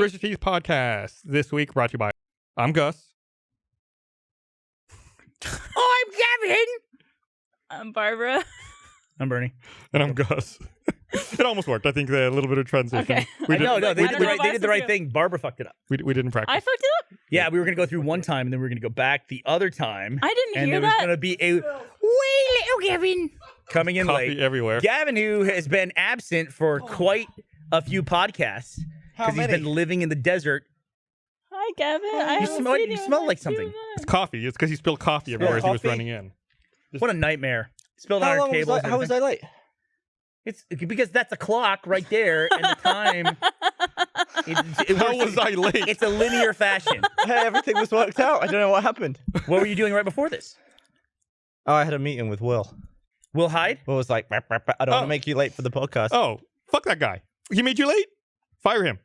Rooster Teeth podcast. This week brought to you by I'm Gus. I'm Gavin. I'm Barbara. I'm Bernie. And I'm Gus. It almost worked. I think the little bit of transition. Okay. We No, did, they I did don't the know right, if they I did the right said thing. Barbara fucked it up. we didn't practice. I fucked it up. Yeah, we were going to go through one time, and then we were going to go back the other time. I didn't and hear there was that. going to be a wee little Gavin coming in Coffee late. everywhere. Gavin, who has been absent for quite a few podcasts because he's been living in the desert. Hi, Gavin. I You haven't smell- seen you in smell like like 2 something. months. It's coffee. It's because he spilled coffee everywhere as he was coffee? running in. What a nightmare. Spilled on How our long was tables. I, how was I late? It's because that's a clock right there, and the time. How was I late? It's a linear fashion. Hey, everything was worked out. I don't know what happened. What were you doing right before this? Oh, I had a meeting with Will. Will Hyde? Will was like, "Rap, rap, rap. I don't want Oh. to make you late for the podcast." Oh, fuck that guy. He made you late? Fire him.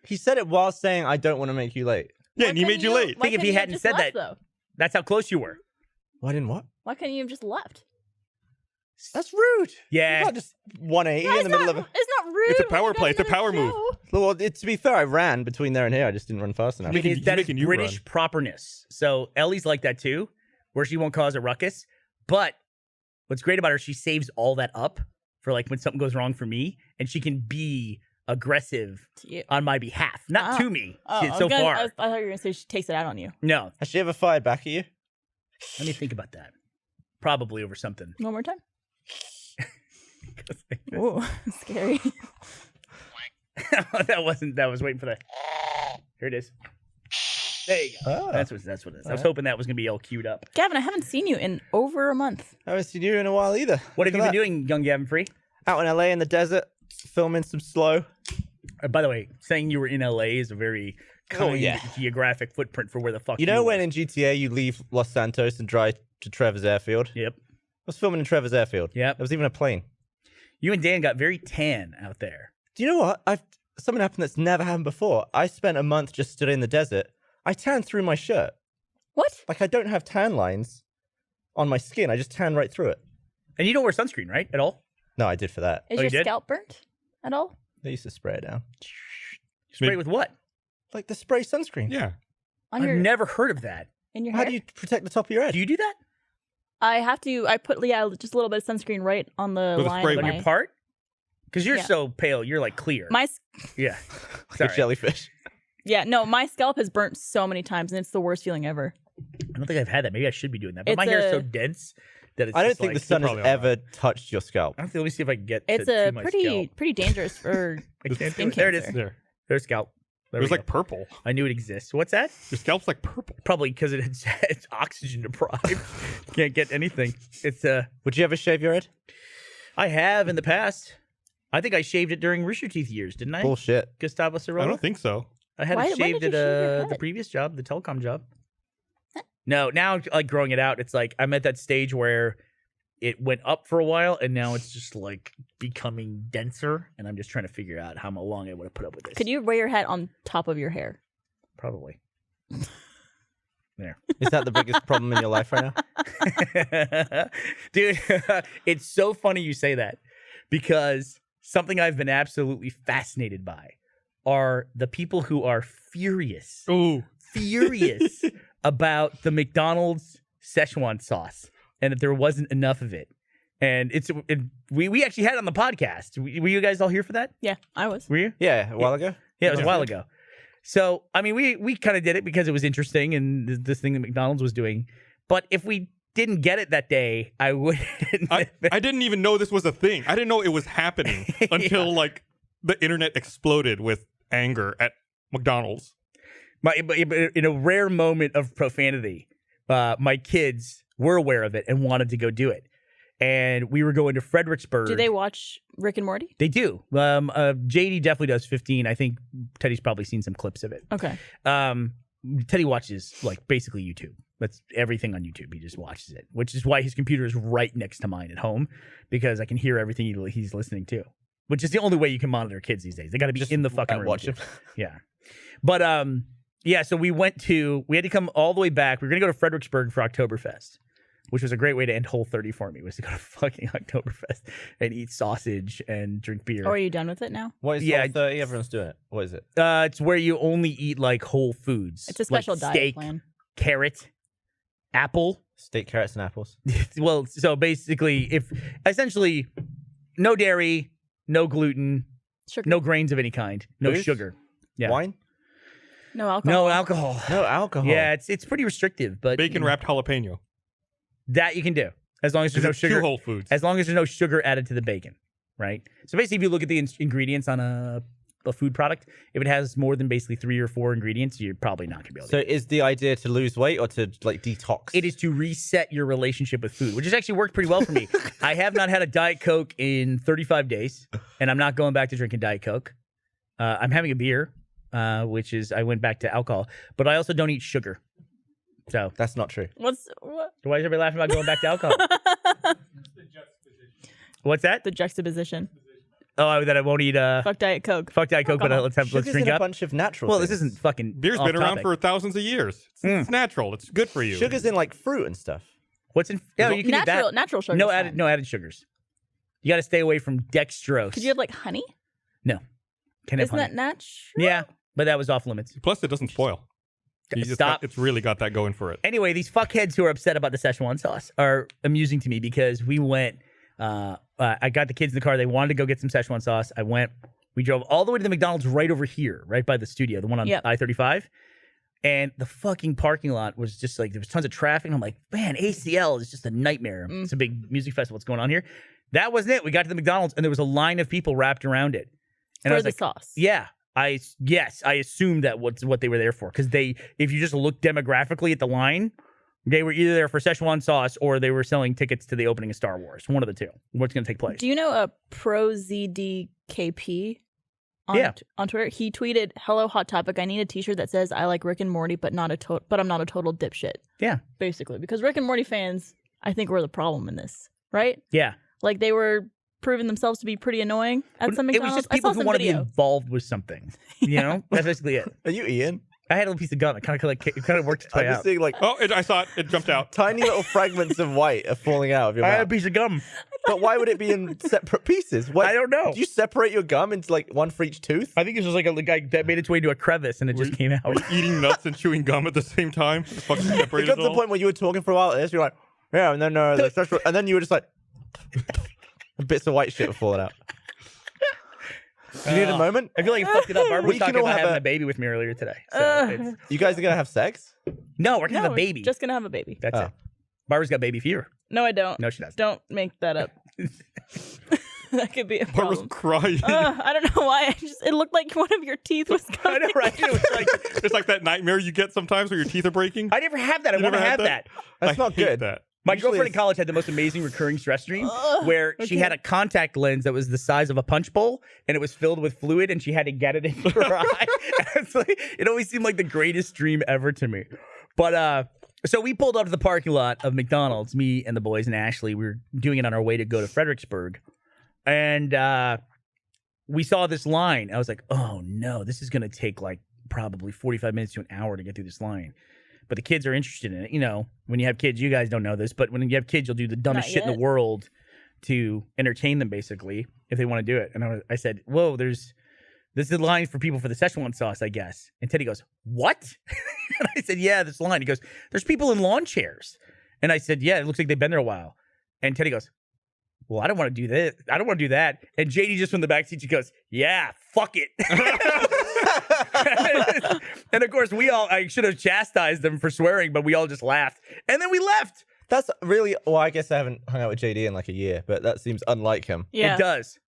He said it while saying, "I don't want to make you late." Yeah, Why and he made couldn't you late. why Think if couldn't he you have hadn't just said left, that- though? That's how close you were. Why didn't what? Why couldn't you have just left? That's rude. Yeah. You can't just 180 in the middle of it. It's not rude. It's a when power you're play. It's a going to power the move. show. Well, to be fair, I ran between there and here. I just didn't run fast enough. Making- That is making you British run. properness. So Ellie's like that too, where she won't cause a ruckus. But what's great about her, she saves all that up for like when something goes wrong for me, and she can be aggressive To you. on my behalf, not Ah. to me. Oh, so far. I thought you were going to say she takes it out on you. No, Has she ever fired back at you? let me think about that. Probably over something. One more time. Ooh, scary. that was waiting for that. Here it is. There you go. Oh. That's what it is. I was Alright. hoping that was gonna be all queued up. Gavin, I haven't seen you in over a month. I haven't seen you in a while either. What Look have you at been that. doing, young Gavin Free? Out in LA in the desert, filming some slow. By the way, saying you were in LA is a very kind yeah. geographic footprint for where the fuck You know were. when in GTA you leave Los Santos and drive to Trevor's Airfield? Yep. I was filming in Trevor's Airfield. Yep. There was even a plane. You and Dan got very tan out there. Do you know what? Something happened that's never happened before. I spent a month just stood in the desert. I tanned through my shirt. What? Like I don't have tan lines on my skin. I just tan right through it. And you don't wear sunscreen, right? At all? No, I did for that. Is Oh, you your did? scalp burnt at all? They used to spray it down. Spray Maybe- with what? Like the spray sunscreen. Yeah. On I've your never heard of that. in your How hair? do you protect the top of your head? Do you do that? I put just a little bit of sunscreen right on the With a line spray of On bottle. my, your part? Because you're Yeah. so pale, you're like clear. my yeah. like Sorry. a jellyfish. yeah, no, my scalp has burnt so many times and it's the worst feeling ever. I don't think I've had that. Maybe I should be doing that. But It's my hair is so a- dense that it's I don't just think like, the sun has probably all ever touched your scalp. I don't think. Let me see if I can get It's to a my pretty scalp. pretty dangerous for I can't do skin it. There it is. cancer. There. There's scalp. It There was we like go. purple. I knew it exists. What's that? Your scalp's like purple. Probably because it's oxygen deprived. Can't get anything. It's Would you ever shave your head? I have in the past. I think I shaved it during Rooster Teeth years, didn't I? Bullshit. Gustavo I Cirola? don't think so. I had Why- it why shaved did at you shave your the head? previous job, the telecom job. No, now like growing it out, it's like I'm at that stage where it went up for a while and now it's just like becoming denser, and I'm just trying to figure out how long I would have put up with this. Could you wear your hat on top of your hair? Probably. There. Is that the biggest problem in your life right now? Dude, it's so funny you say that because something I've been absolutely fascinated by are the people who are furious Ooh. about the McDonald's Szechuan sauce and that there wasn't enough of it. And we actually had it on the podcast. Were you guys all here for that? Yeah, I was. Were you? Yeah, a while ago. Yeah, it was a Yeah. while ago. So, I mean, we kind of did it because it was interesting and this thing that McDonald's was doing. But if we didn't get it that day, I wouldn't. I didn't even know this was a thing. I didn't know it was happening until like the internet exploded with anger at McDonald's. But in a rare moment of profanity, my kids were aware of it and wanted to go do it. And we were going to Fredericksburg. Do they watch Rick and Morty? They do. JD definitely does 15. I think Teddy's probably seen some clips of it. Okay. Teddy watches like basically YouTube. That's everything on YouTube. He just watches it, which is why his computer is right next to mine at home because I can hear everything he's listening to. Which is the only way you can monitor kids these days. They got to be in the fucking room. Watch him. Yeah. But yeah, so we had to come all the way back. We were going to go to Fredericksburg for Oktoberfest. which was a great way to end Whole30 for me, was to go to fucking Oktoberfest and eat sausage and drink beer. Or are you done with it now? What is Yeah. Whole30? Everyone's doing it. What is it? It's where you only eat like whole foods. It's a special like diet steak, plan. carrot, apple. Steak, carrots, and apples. Well, so basically, if essentially no dairy, no gluten, Sugar. no grains of any kind, no Booze? sugar. Yeah. Wine? No alcohol. No alcohol. No alcohol. Yeah, it's pretty restrictive, but Bacon wrapped jalapeno. that you can do as long as there's no It's sugar. two Whole Foods. As long as there's no sugar added to the bacon, right? So basically, if you look at the ingredients on a food product, if it has more than basically 3 or 4 ingredients, you're probably not gonna be able to. So is the idea to lose weight or to like detox? It is to reset your relationship with food, which has actually worked pretty well for me. I have not had a Diet Coke in 35 days, and I'm not going back to drinking Diet Coke. I'm having a beer, which is I went back to alcohol, but I also don't eat sugar. So That's not true. What? why is everybody laughing about going back to alcohol? What's that? The juxtaposition. Oh, that I won't eat Fuck Diet Coke. fuck Diet Coke, but Alcohol. let's Sugar's drink in a up. bunch of natural Well, things. this isn't fucking. Beer's off been around topic. for thousands of years. It's natural. It's good for you. Sugar's in like fruit and stuff. What's in? Yeah, you can eat that. Natural sugar. No added sugars. You got to stay away from dextrose. Could you have like honey? No. Can't have Isn't honey. that natural? Yeah, but that was off limits. Plus, it doesn't spoil. Stop. It's really got that going for it. Anyway, these fuckheads who are upset about the Szechuan sauce are amusing to me because we went. I got the kids in the car. They wanted to go get some Szechuan sauce. I went. We drove all the way to the McDonald's right over here, right by the studio, the one on Yep. I-35. And the fucking parking lot was just like, there was tons of traffic. And I'm like, man, ACL is just a nightmare. It's a big music festival. What's going on here? That wasn't it. We got to the McDonald's and there was a line of people wrapped around it. And I For was the like, sauce. yeah, I assumed that what they were there for. Because if you just look demographically at the line, they were either there for Szechuan sauce or they were selling tickets to the opening of Star Wars. One of the two. What's going to take place? Do you know a pro ZDKP Yeah. on Twitter? He tweeted, "Hello, Hot Topic. I need a T-shirt that says I like Rick and Morty, but I'm not a total dipshit." Yeah. Basically, because Rick and Morty fans, I think, were the problem in this, right? Yeah. Like they were proving themselves to be pretty annoying at some It McDonald's. was just people I saw who some want to be video. involved with something. You know? That's basically it. Are you Ian? I had a little piece of gum. It kind of worked its I'm way just out. seeing like Oh, I saw it. It jumped out. tiny little fragments of white are falling out of your I had a mouth. piece of gum. But why would it be in separate pieces? What, I don't know. Do you separate your gum into like one for each tooth? I think this was like a guy that made its way into a crevice and it just came out. Were you eating nuts and chewing gum at the same time? Fucking It separated got to it the all? point where you were talking for a while. You're like, yeah, and then the special, and then you were just like, bits of white shit were falling out. You need a moment. I feel like I fucked it up. Barbara was We can talking all about have having a- a baby with me earlier today. So it's, You guys are gonna have sex? no, we're gonna No, have a we're baby. just gonna have a baby. That's Oh. it. Barbara's got baby fever. No, I don't. No, she doesn't. Don't make that up. That could be a Barbara's problem. crying. I don't know why. It looked like one of your teeth was I coming. know, right? It was like, It's like that nightmare you get sometimes where your teeth are breaking. I never have that. I You want to never had have that? that. That's I not hate good. That. My Usually girlfriend in it's- college had the most amazing recurring stress dream where she okay. had a contact lens that was the size of a punch bowl and it was filled with fluid and she had to get it into her eye. It's like, it always seemed like the greatest dream ever to me. But so we pulled up to the parking lot of McDonald's, me and the boys and Ashley. We were doing it on our way to go to Fredericksburg. And we saw this line. I was like, oh no, this is going to take like probably 45 minutes to an hour to get through this line. But the kids are interested in it. You know, when you have kids, you guys don't know this, but when you have kids, you'll do the dumbest Not shit in yet. the world to entertain them, basically, if they want to do it. And I said, whoa, this is the line for people for the Szechuan sauce, I guess. And Teddy goes, what? And I said, yeah, this line. He goes, there's people in lawn chairs. And I said, yeah, it looks like they've been there a while. And Teddy goes, well, I don't want to do this. I don't want to do that. And JD just from the back seat, she goes, yeah, fuck it. And of course, I should have chastised them for swearing, but we all just laughed. And then we left. That's really. Well, I guess I haven't hung out with JD in like a year, but that seems unlike him. Yeah, It does.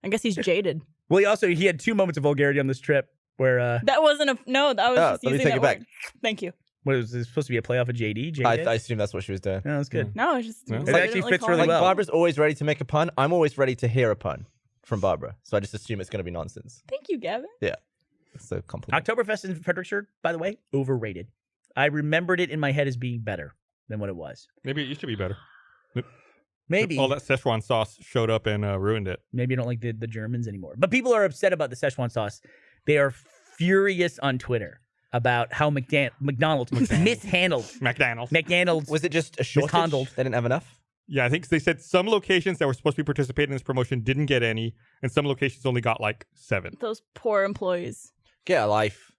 I guess he's jaded. Well, he had 2 moments of vulgarity on this trip where, That wasn't a no. That was Oh, just let me using take that it back. word. Thank you. what was this supposed to be a playoff of JD? I assume that's what she was doing. No, that's good. No, it's just Yeah. It actually fits really Like well. Barbara's always ready to make a pun. I'm always ready to hear a pun from Barbara, so I just assume it's going to be nonsense. Thank you, Gavin. It's a compliment. Oktoberfest in Fredericksburg, by the way, overrated. I remembered it in my head as being better than what it was. Maybe it used to be better. Maybe. All that Szechuan sauce showed up and ruined it. Maybe I don't like the Germans anymore. But people are upset about the Szechuan sauce. They are furious on Twitter. about how McDonald's mishandled McDonald's. Was it just a shortage? Mishandled. They didn't have enough? Yeah, I think they said some locations that were supposed to be participating in this promotion didn't get any, and some locations only got like 7. Those poor employees. Get a life.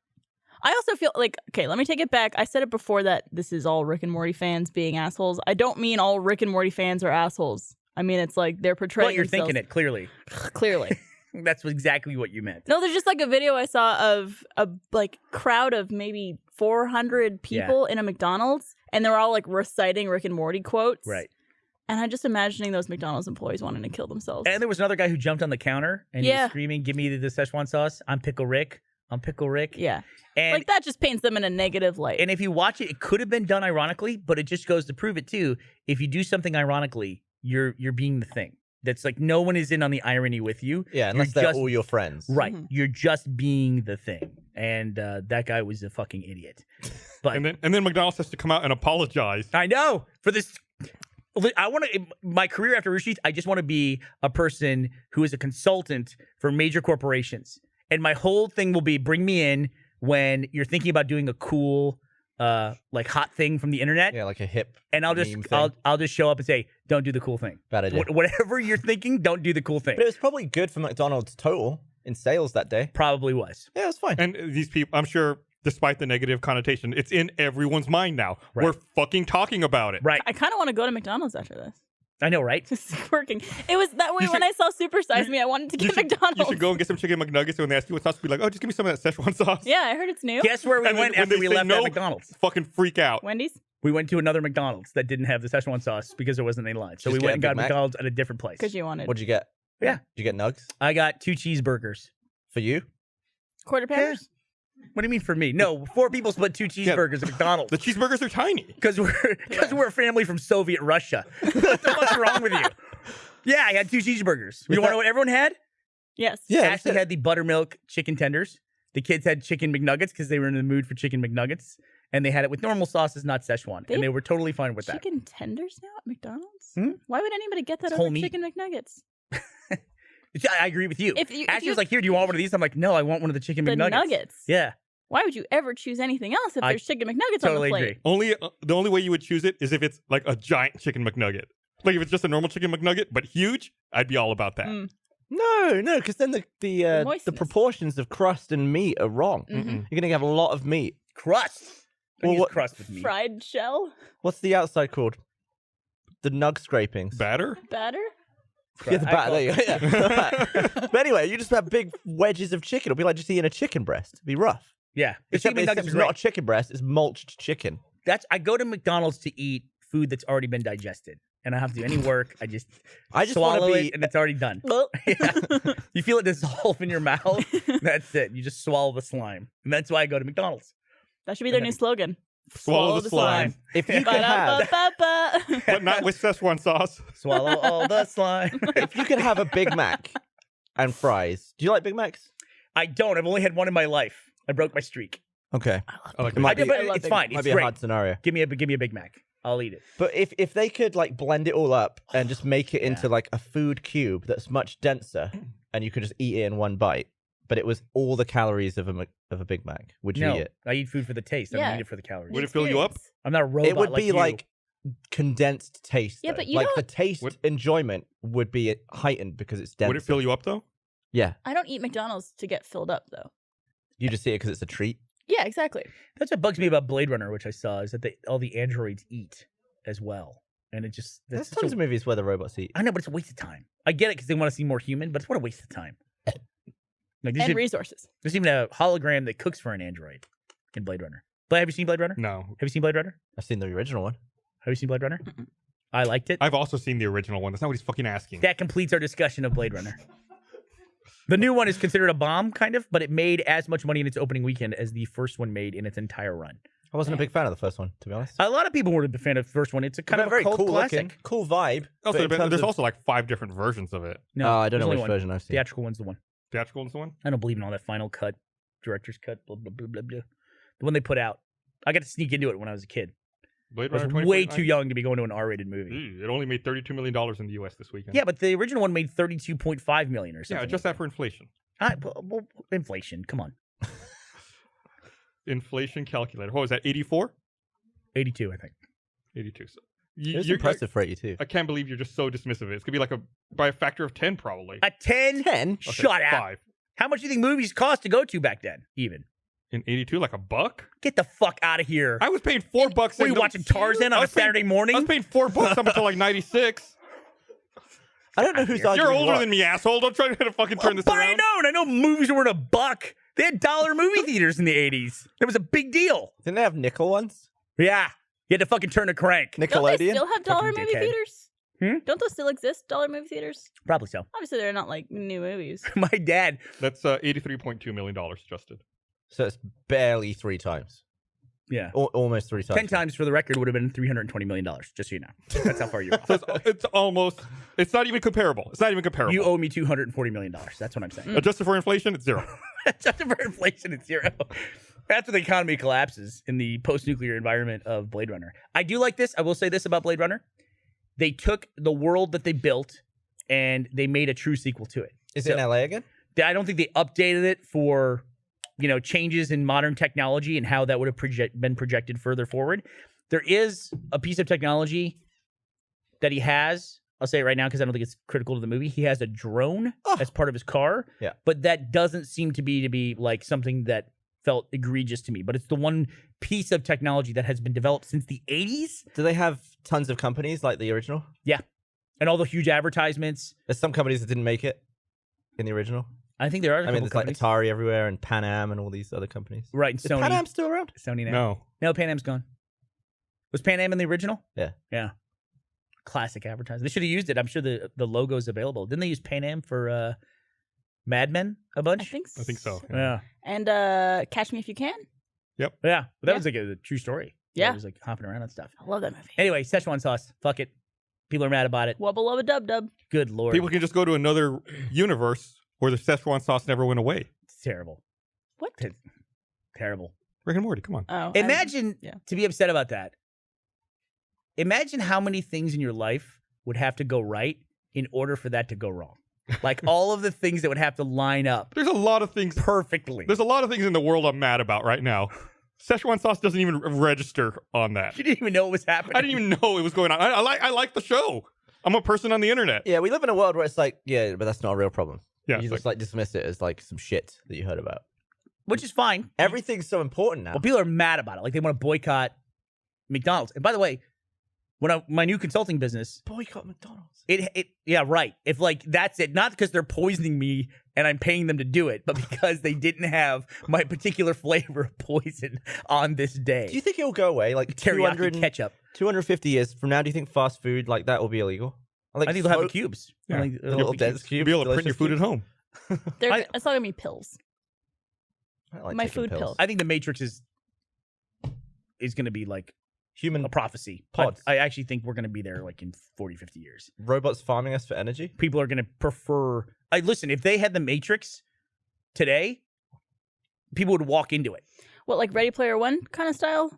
I also feel like, okay, let me take it back. I said it before that this is all Rick and Morty fans being assholes. I don't mean all Rick and Morty fans are assholes. I mean, it's like they're portraying Well, you're themselves. thinking it clearly. Clearly. That's exactly what you meant. No, there's just like a video I saw of a like crowd of maybe 400 people in a McDonald's, and they're all like reciting Rick and Morty quotes. Right. And I'm just imagining those McDonald's employees wanting to kill themselves. And there was another guy who jumped on the counter and he was screaming, "Give me the Szechuan sauce. I'm Pickle Rick. I'm Pickle Rick." Yeah. And like that just paints them in a negative light. And if you watch it, it could have been done ironically, but it just goes to prove it too. If you do something ironically, you're being the thing. That's like no one is in on the irony with you. Yeah, unless they're all your friends. Right. Mm-hmm. You're just being the thing. And that guy was a fucking idiot. But and then McDonald's has to come out and apologize. I know for this. I want to, my career after Rooster Teeth, I just want to be a person who is a consultant for major corporations. And my whole thing will be bring me in when you're thinking about doing a cool, like hot thing from the internet. Yeah, like a hip. And I'll just show up and say, don't do the cool thing. Bad idea. Whatever you're thinking, don't do the cool thing. But it was probably good for McDonald's total in sales that day. Probably was. Yeah, it was fine. And these people, I'm sure, despite the negative connotation, it's in everyone's mind now. Right. We're fucking talking about it. Right. I kind of want to go to McDonald's after this. I know, right? It's working. It was that way when I saw Super Size Me. I wanted to get McDonald's. You should go and get some chicken McNuggets, and when they ask you what sauce, be like, "Oh, just give me some of that Szechuan sauce." Yeah, I heard it's new. Guess where we went after we left at McDonald's? Fucking freak out. Wendy's? We went to another McDonald's that didn't have the Szechuan sauce because there wasn't any line. So we went and got McDonald's at a different place. Because you wanted. What'd you get? Yeah. Did you get nugs? I got 2 cheeseburgers. For you? Quarter pounders? What do you mean for me? No, 4 people split 2 cheeseburgers at McDonald's. The cheeseburgers are tiny. Because we're a family from Soviet Russia. What the fuck's wrong with you? Yeah, I had 2 cheeseburgers. You want to know what everyone had? Yes. Yeah. Ashley had the buttermilk chicken tenders. The kids had chicken McNuggets because they were in the mood for chicken McNuggets. And they had it with normal sauces, not Szechuan. And they were totally fine with that. Chicken tenders now at McDonald's? Hmm? Why would anybody get that It's whole over meat. chicken McNuggets? I agree with you. If Ashley was like, "Here, do you want one of these?" I'm like, "No, I want one of the chicken the McNuggets." nuggets. Yeah. Why would you ever choose anything else if there's chicken McNuggets Totally on the plate? agree. The only way you would choose it is if it's like a giant chicken McNugget. Like if it's just a normal chicken McNugget but huge, I'd be all about that. No, because then the moistness. proportions of crust and meat are wrong. Mhm. You're gonna have a lot of meat. Crust. Don't Well, use what- crust with me. Fried shell? What's the outside called? The nug scrapings. Batter? Batter? Yeah, the batter. There you go. Yeah. But anyway, you just have big wedges of chicken. It'll be like just eating a chicken breast. It'd be rough. Yeah. The Except chicken McNuggets it's is not a right. chicken breast. It's mulched chicken. I go to McDonald's to eat food that's already been digested. And I don't have to do any work. I just wanna swallow be- it and it's already done. Well, Yeah. You feel it dissolve in your mouth. That's it. You just swallow the slime. And that's why I go to McDonald's. that should be their new slogan. Swallow the slime. If you could have, Ba-da-ba-ba-ba. But not with Szechuan sauce. Swallow all the slime. if you could have a Big Mac and fries, do you like Big Macs? I don't. I've only had one in my life. I broke my streak. Okay, I like It might I did, be- but I love it's Big fine. might It's be a great. hard scenario. Give me a Big Mac. I'll eat it. But if they could like blend it all up and just make it into like a food cube that's much denser, and you could just eat it in one bite, but it was all the calories of a Big Mac, would you No, eat it? I eat food for the taste. I Yeah. don't eat it for the calories. Would it fill you up? I'm not a robot. It would be you. like condensed taste. Yeah, though. but you like don't- the taste Would- enjoyment would be heightened because it's denser. Would it fill you up though? Yeah, I don't eat McDonald's to get filled up, though. you just eat it because it's a treat. Yeah, exactly. That's what bugs me about Blade Runner, which I saw, is that all the androids eat as well, and it just There's such tons of movies where the robots eat. I know, but it's a waste of time. I get it because they want to see more human, but it's what a waste of time. Like And resources. there's even a hologram that cooks for an android in Blade Runner. But have you seen Blade Runner? No. Have you seen Blade Runner? I've seen the original one. Have you seen Blade Runner? I liked it. I've also seen the original one. That's not what he's fucking asking. That completes our discussion of Blade Runner. The new one is considered a bomb, kind of, but it made as much money in its opening weekend as the first one made in its entire run. I wasn't a big fan of the first one, to be honest. A lot of people were a fan of the first one. It's a kind of a very cult cool classic. looking, cool vibe. Also, but in terms there's of- also like 5 different versions of it. No, I don't there's know only which one. version I've seen. Theatrical one's the one. Theatrical is the one? I don't believe in all that final cut, director's cut, blah, blah, blah, blah, blah. The one they put out. I got to sneak into it when I was a kid. Blade I was Runner way 2049? too young to be going to an R-rated movie. It only made $32 million in the U.S. this weekend. Yeah, but the original one made $32.5 million or something. Yeah, just that for inflation. Well, inflation. Come on. inflation calculator. What was that? 84? 82, I think. 82. So It was impressive for 82. I can't believe you're just so dismissive of it. It's gonna be like by a factor of 10 probably. A 10? 10? Okay, Shut up. 5. How much do you think movies cost to go to back then, even? In 82, like $1? Get the fuck out of here. I was paying $4. Were you watching Tarzan on a Saturday morning? I was paying $4 up until like 96. I don't know who's arguing You're older what. than me, asshole. Don't try to fucking turn this But around. I know movies were $1. They had dollar movie theaters in the 80s. It was a big deal. Didn't they have nickel ones? Yeah. You had to fucking turn a crank. Don't they Nickelodeon? still have dollar Fucking movie dickhead. theaters? Hmm? Don't those still exist, dollar movie theaters? Probably so. Obviously, they're not like new movies. My dad. That's $83.2 million, Justin. So it's barely 3 times. Yeah. Almost 3 times. 10 times for the record would have been $320 million, just so you know. That's how far you're off. So it's not even comparable. It's not even comparable. You owe me $240 million. That's what I'm saying. Adjusted for inflation, it's 0. Adjusted for inflation, it's 0. After the economy collapses in the post-nuclear environment of Blade Runner. I do like this. I will say this about Blade Runner. They took the world that they built and they made a true sequel to it. Is it in LA again? I don't think they updated it for, changes in modern technology and how that would have been projected further forward. There is a piece of technology that he has. I'll say it right now because I don't think it's critical to the movie. He has a drone as part of his car. Yeah. But that doesn't seem to be like something that felt egregious to me. But it's the one piece of technology that has been developed since the 80s. Do they have tons of companies like the original? Yeah. And all the huge advertisements. There's some companies that didn't make it in the original. I think there are a I mean, couple there's companies. like Atari everywhere and Pan Am and all these other companies. Right, and Is Sony. Pan Am still around? Sony now. No. No, Pan Am's gone. Was Pan Am in the original? Yeah. Yeah. Classic advertising. They should have used it. I'm sure the logo's available. Didn't they use Pan Am for Mad Men a bunch? I think so. Yeah. And Catch Me If You Can. Yeah. But that Yeah. was like a true story. Yeah. It was like hopping around and stuff. I love that movie. Anyway, Szechuan sauce. Fuck it. People are mad about it. Wubba lubba dub dub. Good Lord. People can just go to another universe where the Szechuan sauce never went away. It's terrible. What? Terrible. Rick and Morty, come on. Oh, Imagine yeah. to be upset about that. Imagine how many things in your life would have to go right in order for that to go wrong. Like all of the things that would have to line up There's a lot of things. perfectly. There's a lot of things in the world I'm mad about right now. Szechuan sauce doesn't even register on that. You didn't even know what was happening. I didn't even know it was going on. I like the show. I'm a person on the internet. Yeah, we live in a world where it's like, yeah, but that's not a real problem. Yeah, You it's just like dismiss it as like some shit that you heard about. Which is fine. Everything's so important now. But people are mad about it. Like they want to boycott McDonald's. And by the way, when my new consulting business, Boycott McDonald's. yeah, right. If like that's it, not because they're poisoning me and I'm paying them to do it, but because they didn't have my particular flavor of poison on this day. Do you think it'll go away? Like Teriyaki ketchup. 250 years from now, do you think fast food like that will be illegal? Like I think they'll have the smoke- cubes. Yeah. Like, the it'll little be dense cubes. You'll cubes. be able to print your delicious food at cubes. home. It's not gonna be pills. I don't like My taking food pills. I think the Matrix is going to be like Human a prophecy. Pods. I actually think we're going to be there like in 40, 50 years. robots farming us for energy. People are going to prefer. Listen, if they had the Matrix today, people would walk into it. What, like Ready Player One kind of style?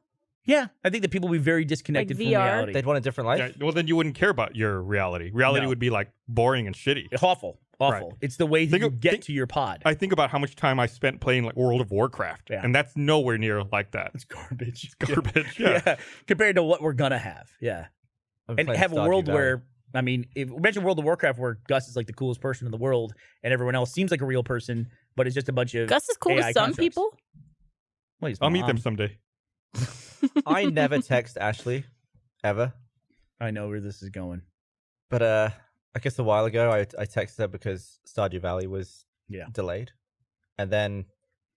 Yeah, I think that people would be very disconnected Like from VR? reality. They'd want a different life. Yeah, well, then you wouldn't care about your reality. Reality No. would be like boring and shitty. Awful. Right. It's the way that Think you of- get think- to your pod. I think about how much time I spent playing like World of Warcraft, Yeah. and that's nowhere near like that. It's garbage. It's garbage. Yeah. Compared to what we're gonna have. Yeah. I'm And playing have a Stardew world Valley. where imagine World of Warcraft where Gus is like the coolest person in the world and everyone else seems like a real person, but it's just a bunch of Gus is cool AI to some constructs. people. Well, he's I'll meet mom. them someday. I never text Ashley ever, I know where this is going. but I guess a while ago I texted her because Stardew Valley was Yeah. delayed, and then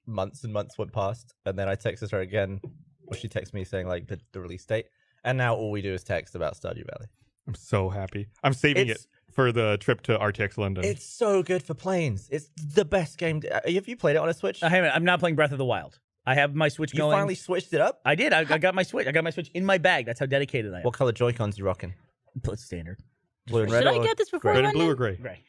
months and months went past, and then I texted her again, or she texted me saying like the release date, and now all we do is text about Stardew Valley. I'm so happy. I'm saving It's- it for the trip to RTX London. It's so good for planes. It's the best game. Have you played it on a Switch? I haven't. I'm not playing Breath of the Wild. I have my Switch You going. finally switched it up. I did. I got my Switch. I got my Switch in my bag. That's how dedicated I am. What color Joy-Cons you rocking? It's standard. Blue and Should red. I or get this before Red I and blue or London? gray? Right.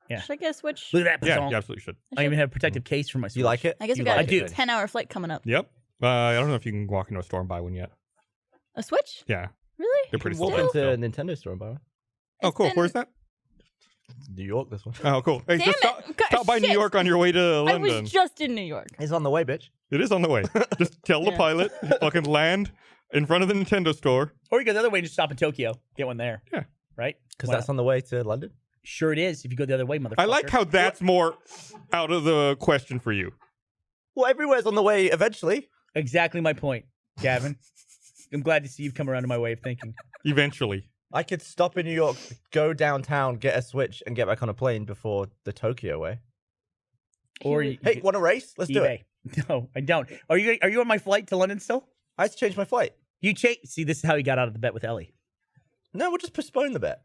Yeah. Should I get a Switch? Look at that. Yeah, Pazon. you absolutely should. I even have a protective case for my Switch. You like it? I guess we You got like it? a 10-hour flight coming up. Yep. I don't know if you can walk into a store and buy one yet. A Switch? Yeah, Really? they're pretty Walk small. into a still. Nintendo store and buy one. Oh, It's cool. been- Where's that? New York, this one. Oh, cool. Hey, Damn just it. stop by New Shit. York on your way to I London. was just in New York. It's on the way, bitch. It is on the way. Just tell the Yeah. pilot, fucking land in front of the Nintendo store. Or you go the other way and just stop in Tokyo. Get one there. Yeah. Right? Because Why that's not? on the way to London. Sure it is if you go the other way, motherfucker. I like how that's more out of the question for you. Well, everywhere's on the way eventually. Exactly my point, Gavin. I'm glad to see you've come around to my way of thinking. Eventually. I could stop in New York, go downtown, get a Switch, and get back on a plane before the Tokyo way. Or He you, Hey, want a race? Let's do it. eBay. No, I don't. Are you on my flight to London still? I had to change my flight. You see, this is how he got out of the bet with Ellie. No, we'll just postpone the bet.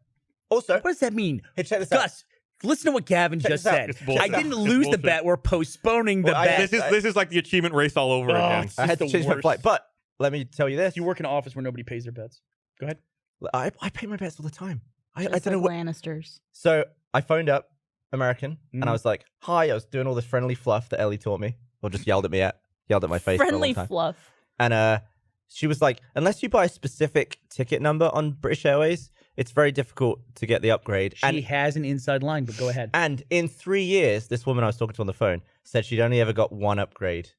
Also, What does that mean? hey, check this out. Gus, listen to what Gavin Check just this out. said. It's bullshit. I didn't It's lose the bullshit. bet. We're postponing the Well, I- bet. This is like the achievement race all over Oh, again. it's I had to just the change my worst. flight. But let me tell you this. You work in an office where nobody pays their bets. Go ahead. I pay my bets all the time. I Just don't know like what. Lannisters. So I phoned up American and I Mhm. was like, "Hi," I was doing all this friendly fluff that Ellie taught me, or just yelled at my face for a Friendly long time. fluff. And she was like, "Unless you buy a specific ticket number on British Airways, it's very difficult to get the upgrade." She has an inside line, but go ahead. And in 3 years, this woman I was talking to on the phone said she'd only ever got one upgrade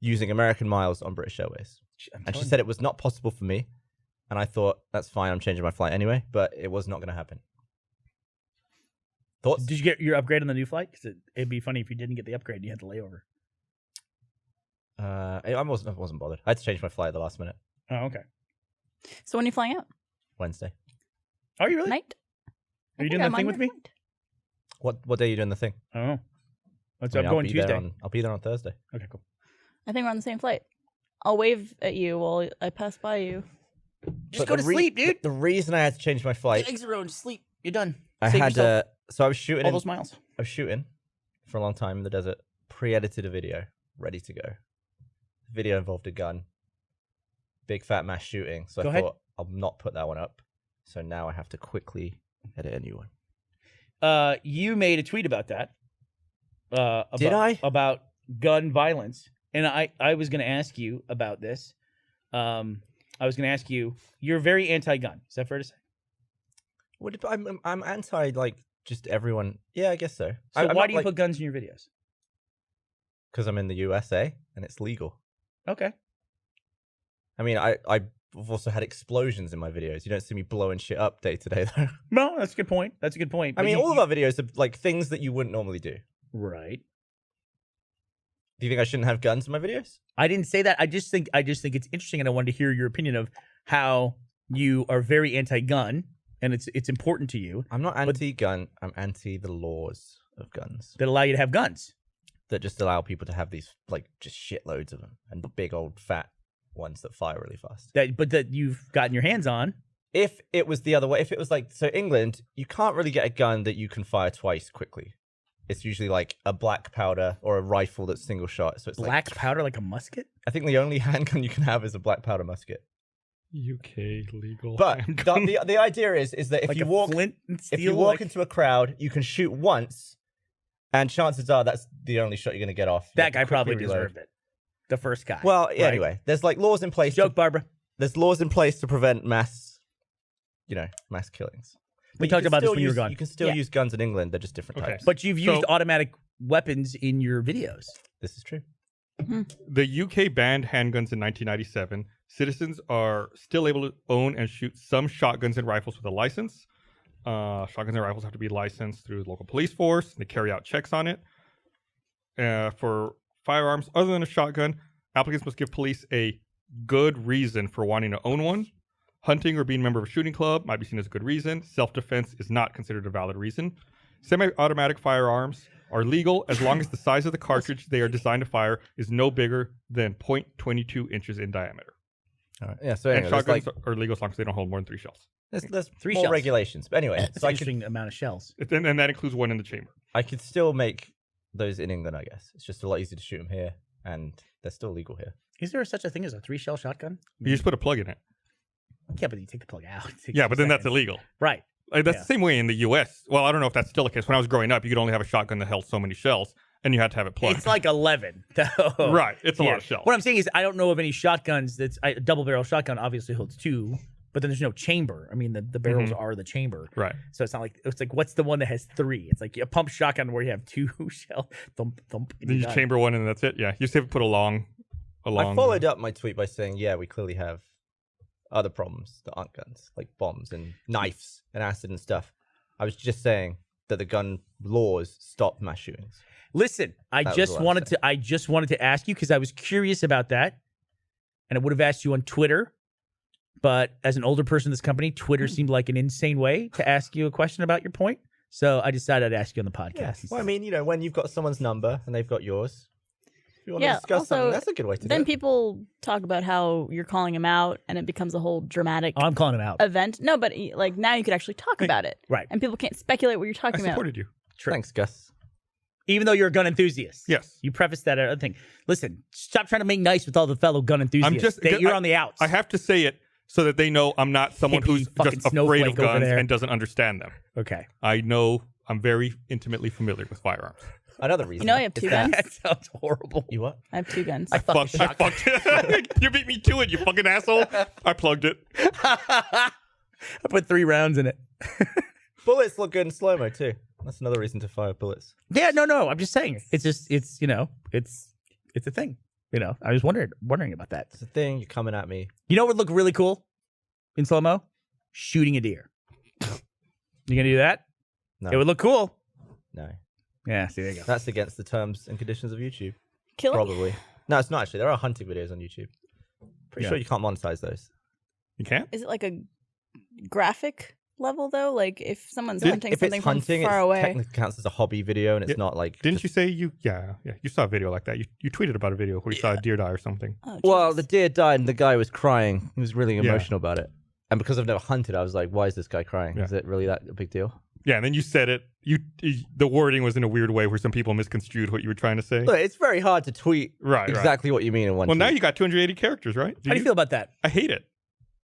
using American miles on British Airways. And she said it was not possible for me. And I thought, that's fine, I'm changing my flight anyway. But it was not going to happen. Thoughts? Did you get your upgrade on the new flight? Because it'd be funny if you didn't get the upgrade and you had the layover. I wasn't bothered. I had to change my flight at the last minute. Oh, okay. So when are you flying out? Wednesday. Are you really? Night? Are you I doing think that I'm thing on with your me? flight. What day are you doing the thing? I don't know. I mean, I'm going be there Tuesday. I'll be there on Thursday. Okay, cool. I think we're on the same flight. I'll wave at you while I pass by you. Just But go the to sleep, dude. The reason I had to change my flight, Exit road, sleep. You're done. I Save had yourself so I was shooting. all those miles. I was shooting for a long time in the desert. Pre-edited a video, ready to go. The video involved a gun. Big fat mass shooting. So Go I ahead. thought I'll not put that one up. So now I have to quickly edit a new one. You made a tweet about that. Did I? About gun violence, and I was going to ask you about this. I was going to ask you. You're very anti-gun. Is that fair to say? I'm anti like just everyone. Yeah, I guess so. So why do you put guns in your videos? Because I'm in the USA and it's legal. Okay. I mean, I've also had explosions in my videos. You don't see me blowing shit up day to day though. No, that's a good point. That's a good point. I But mean, you- all of our videos are like things that you wouldn't normally do. right. Do you think I shouldn't have guns in my videos? I didn't say that. I just think it's interesting, and I wanted to hear your opinion of how you are very anti-gun, and it's important to you I'm not anti-gun. I'm anti the laws of guns that allow you to have guns. that just allow people to have these like just shitloads of them and big old fat ones that fire really fast. That you've gotten your hands on. If it was the other way, if it was like so England, you can't really get a gun that you can fire twice quickly. It's usually like a black powder or a rifle that's single shot. So it's Black like, powder like a musket. I think the only handgun you can have is a black powder musket. UK legal. But handgun. the idea is that if Like you a walk flint and steel. if you walk like- into a crowd, you can shoot once, and chances are that's the only shot you're going to get off. You have that to guy quickly probably reload. deserved it. The first guy. Well, yeah, Right. anyway, there's like laws in place. Joke, Barbara. There's laws in place to prevent mass killings. We But you talked can about this still when you were use- gone. You can still Yeah. use guns in England. They're just different Okay. types. But you've used So- automatic weapons in your videos. This is true. The UK banned handguns in 1997. Citizens are still able to own and shoot some shotguns and rifles with a license. Shotguns and rifles have to be licensed through the local police force. They carry out checks on it. For firearms other than a shotgun, applicants must give police a good reason for wanting to own one. Hunting or being a member of a shooting club might be seen as a good reason. Self-defense is not considered a valid reason. Semi-automatic firearms are legal as long as the size of the cartridge they are designed to fire is no bigger than 0.22 inches in diameter. All right. Yeah. So And anyway, there's, shotguns like, are legal as long as they don't hold more than 3 shells. there's Three more shells. regulations. But anyway, That's so an I could interesting amount of shells. And that includes one in the chamber. still make those in England. I guess it's just a lot easier to shoot them here, and they're still legal here. Is there such a thing as a 3-shell shotgun? You just put a plug in it. Yeah, but you take the plug out. It takes Yeah, a but then that's second. illegal. Right. Like, that's Yeah. the same way in the U.S. Well, I don't know if that's still the case. When I was growing up, you could only have a shotgun that held so many shells, and you had to have it plugged. It's like 11. though. Right. It's a Yeah. lot of shells. What I'm saying is, I don't know of any shotguns that's a double barrel shotgun. Obviously holds 2, but then there's no chamber. I mean, the barrels are the chamber. Right. So it's not like, it's like, what's the one that has 3? It's like a pump shotgun where you have 2 shell, thump, thump. And Then you done. chamber one and that's it. Yeah. You just have to put a long. I followed up my tweet by saying, yeah, we clearly have other problems that aren't guns, like bombs and knives and acid and stuff. I was just saying that the gun laws stop mass shootings. Listen, I just wanted to ask you because I was curious about that, and I would have asked you on Twitter, but as an older person in this company, Twitter seemed like an insane way to ask you a question about your point. So I decided I'd ask you on the podcast. Yes. Well, I mean, when you've got someone's number and they've got yours, if you want to Yeah, discuss also, something, that's a good way to do Then it. people talk about how you're calling him out, and it becomes a whole dramatic I'm calling him out. event. No, but like now you could actually talk about it, Right. and people can't speculate what you're I talking about. supported you. Thanks, Gus. Even though you're a gun enthusiast. Yes. You prefaced that other thing. Listen, stop trying to make nice with all the fellow gun enthusiasts. You're on the outs. I have to say it so that they know I'm not someone Hippie who's fucking just afraid of snowflake over guns there. and doesn't understand them. Okay. I know I'm very intimately familiar with firearms. Another reason. You know, I have 2 guns. That sounds horrible. You what? I have 2 guns. I fucked a shotgun. You beat me to it, you fucking asshole. I plugged it. I put 3 rounds in it. Bullets look good in slow-mo, too. That's another reason to fire bullets. Yeah, no. I'm just saying. It's just, it's a thing. I was wondering about that. It's a thing. You're coming at me. You know what would look really cool in slow mo? Shooting a deer. You gonna do that? No. It would look cool. No. Yeah, see, there you go. That's against the terms and conditions of YouTube. Killing. Probably. No, it's not actually. There are hunting videos on YouTube. Pretty sure you can't monetize those. You can't? Is it like a graphic level though? Like if someone's hunting If something it's from hunting, far it away. technically counts as a hobby video, and it's Yeah. not like. Didn't just- you say you saw a video like that? You tweeted about a video where you saw a deer die or something. Oh, Well, Jesus. the deer died, and the guy was crying. He was really emotional about it. And because I've never hunted, I was like, "Why is this guy crying? Yeah. Is it really that a big deal?" Yeah, and then you said it. The wording was in a weird way where some people misconstrued what you were trying to say. Look, it's very hard to tweet Right. exactly what you mean in one. Well, now tweet. you got 280 characters, right? How do you feel about that? I hate it.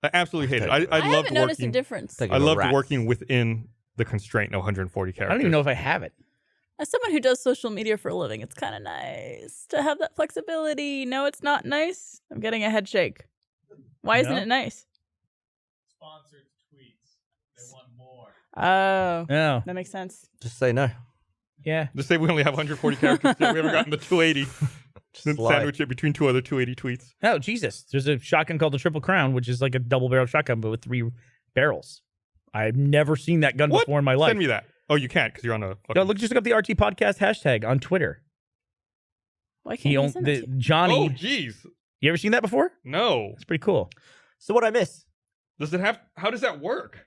I absolutely hate it. I I loved haven't noticed a working. difference. Like- I loved Rats. working within the constraint of 140 characters. I don't even know if I have it. As someone who does social media for a living, it's kind of nice to have that flexibility. No, it's not nice. I'm getting a head shake. Why isn't No? it nice? Sponsored tweets. They want more. Oh, No. that makes sense. just say no. Yeah. Just say we only have 140 characters. Yet. We haven't gotten the 280. Then lie. sandwich it between 2 other 280 tweets. Oh, Jesus. There's a shotgun called the Triple Crown, which is like a double barrel shotgun, but with 3 barrels. I've never seen that gun What? before in my life. Send me that. Oh, you can't because you're on a. No, Fucking... just look up the RT podcast hashtag on Twitter. Why can't you send that to me? Johnny. Oh, jeez. You ever seen that before? No. It's pretty cool. So what I miss? Does it have? How does that work?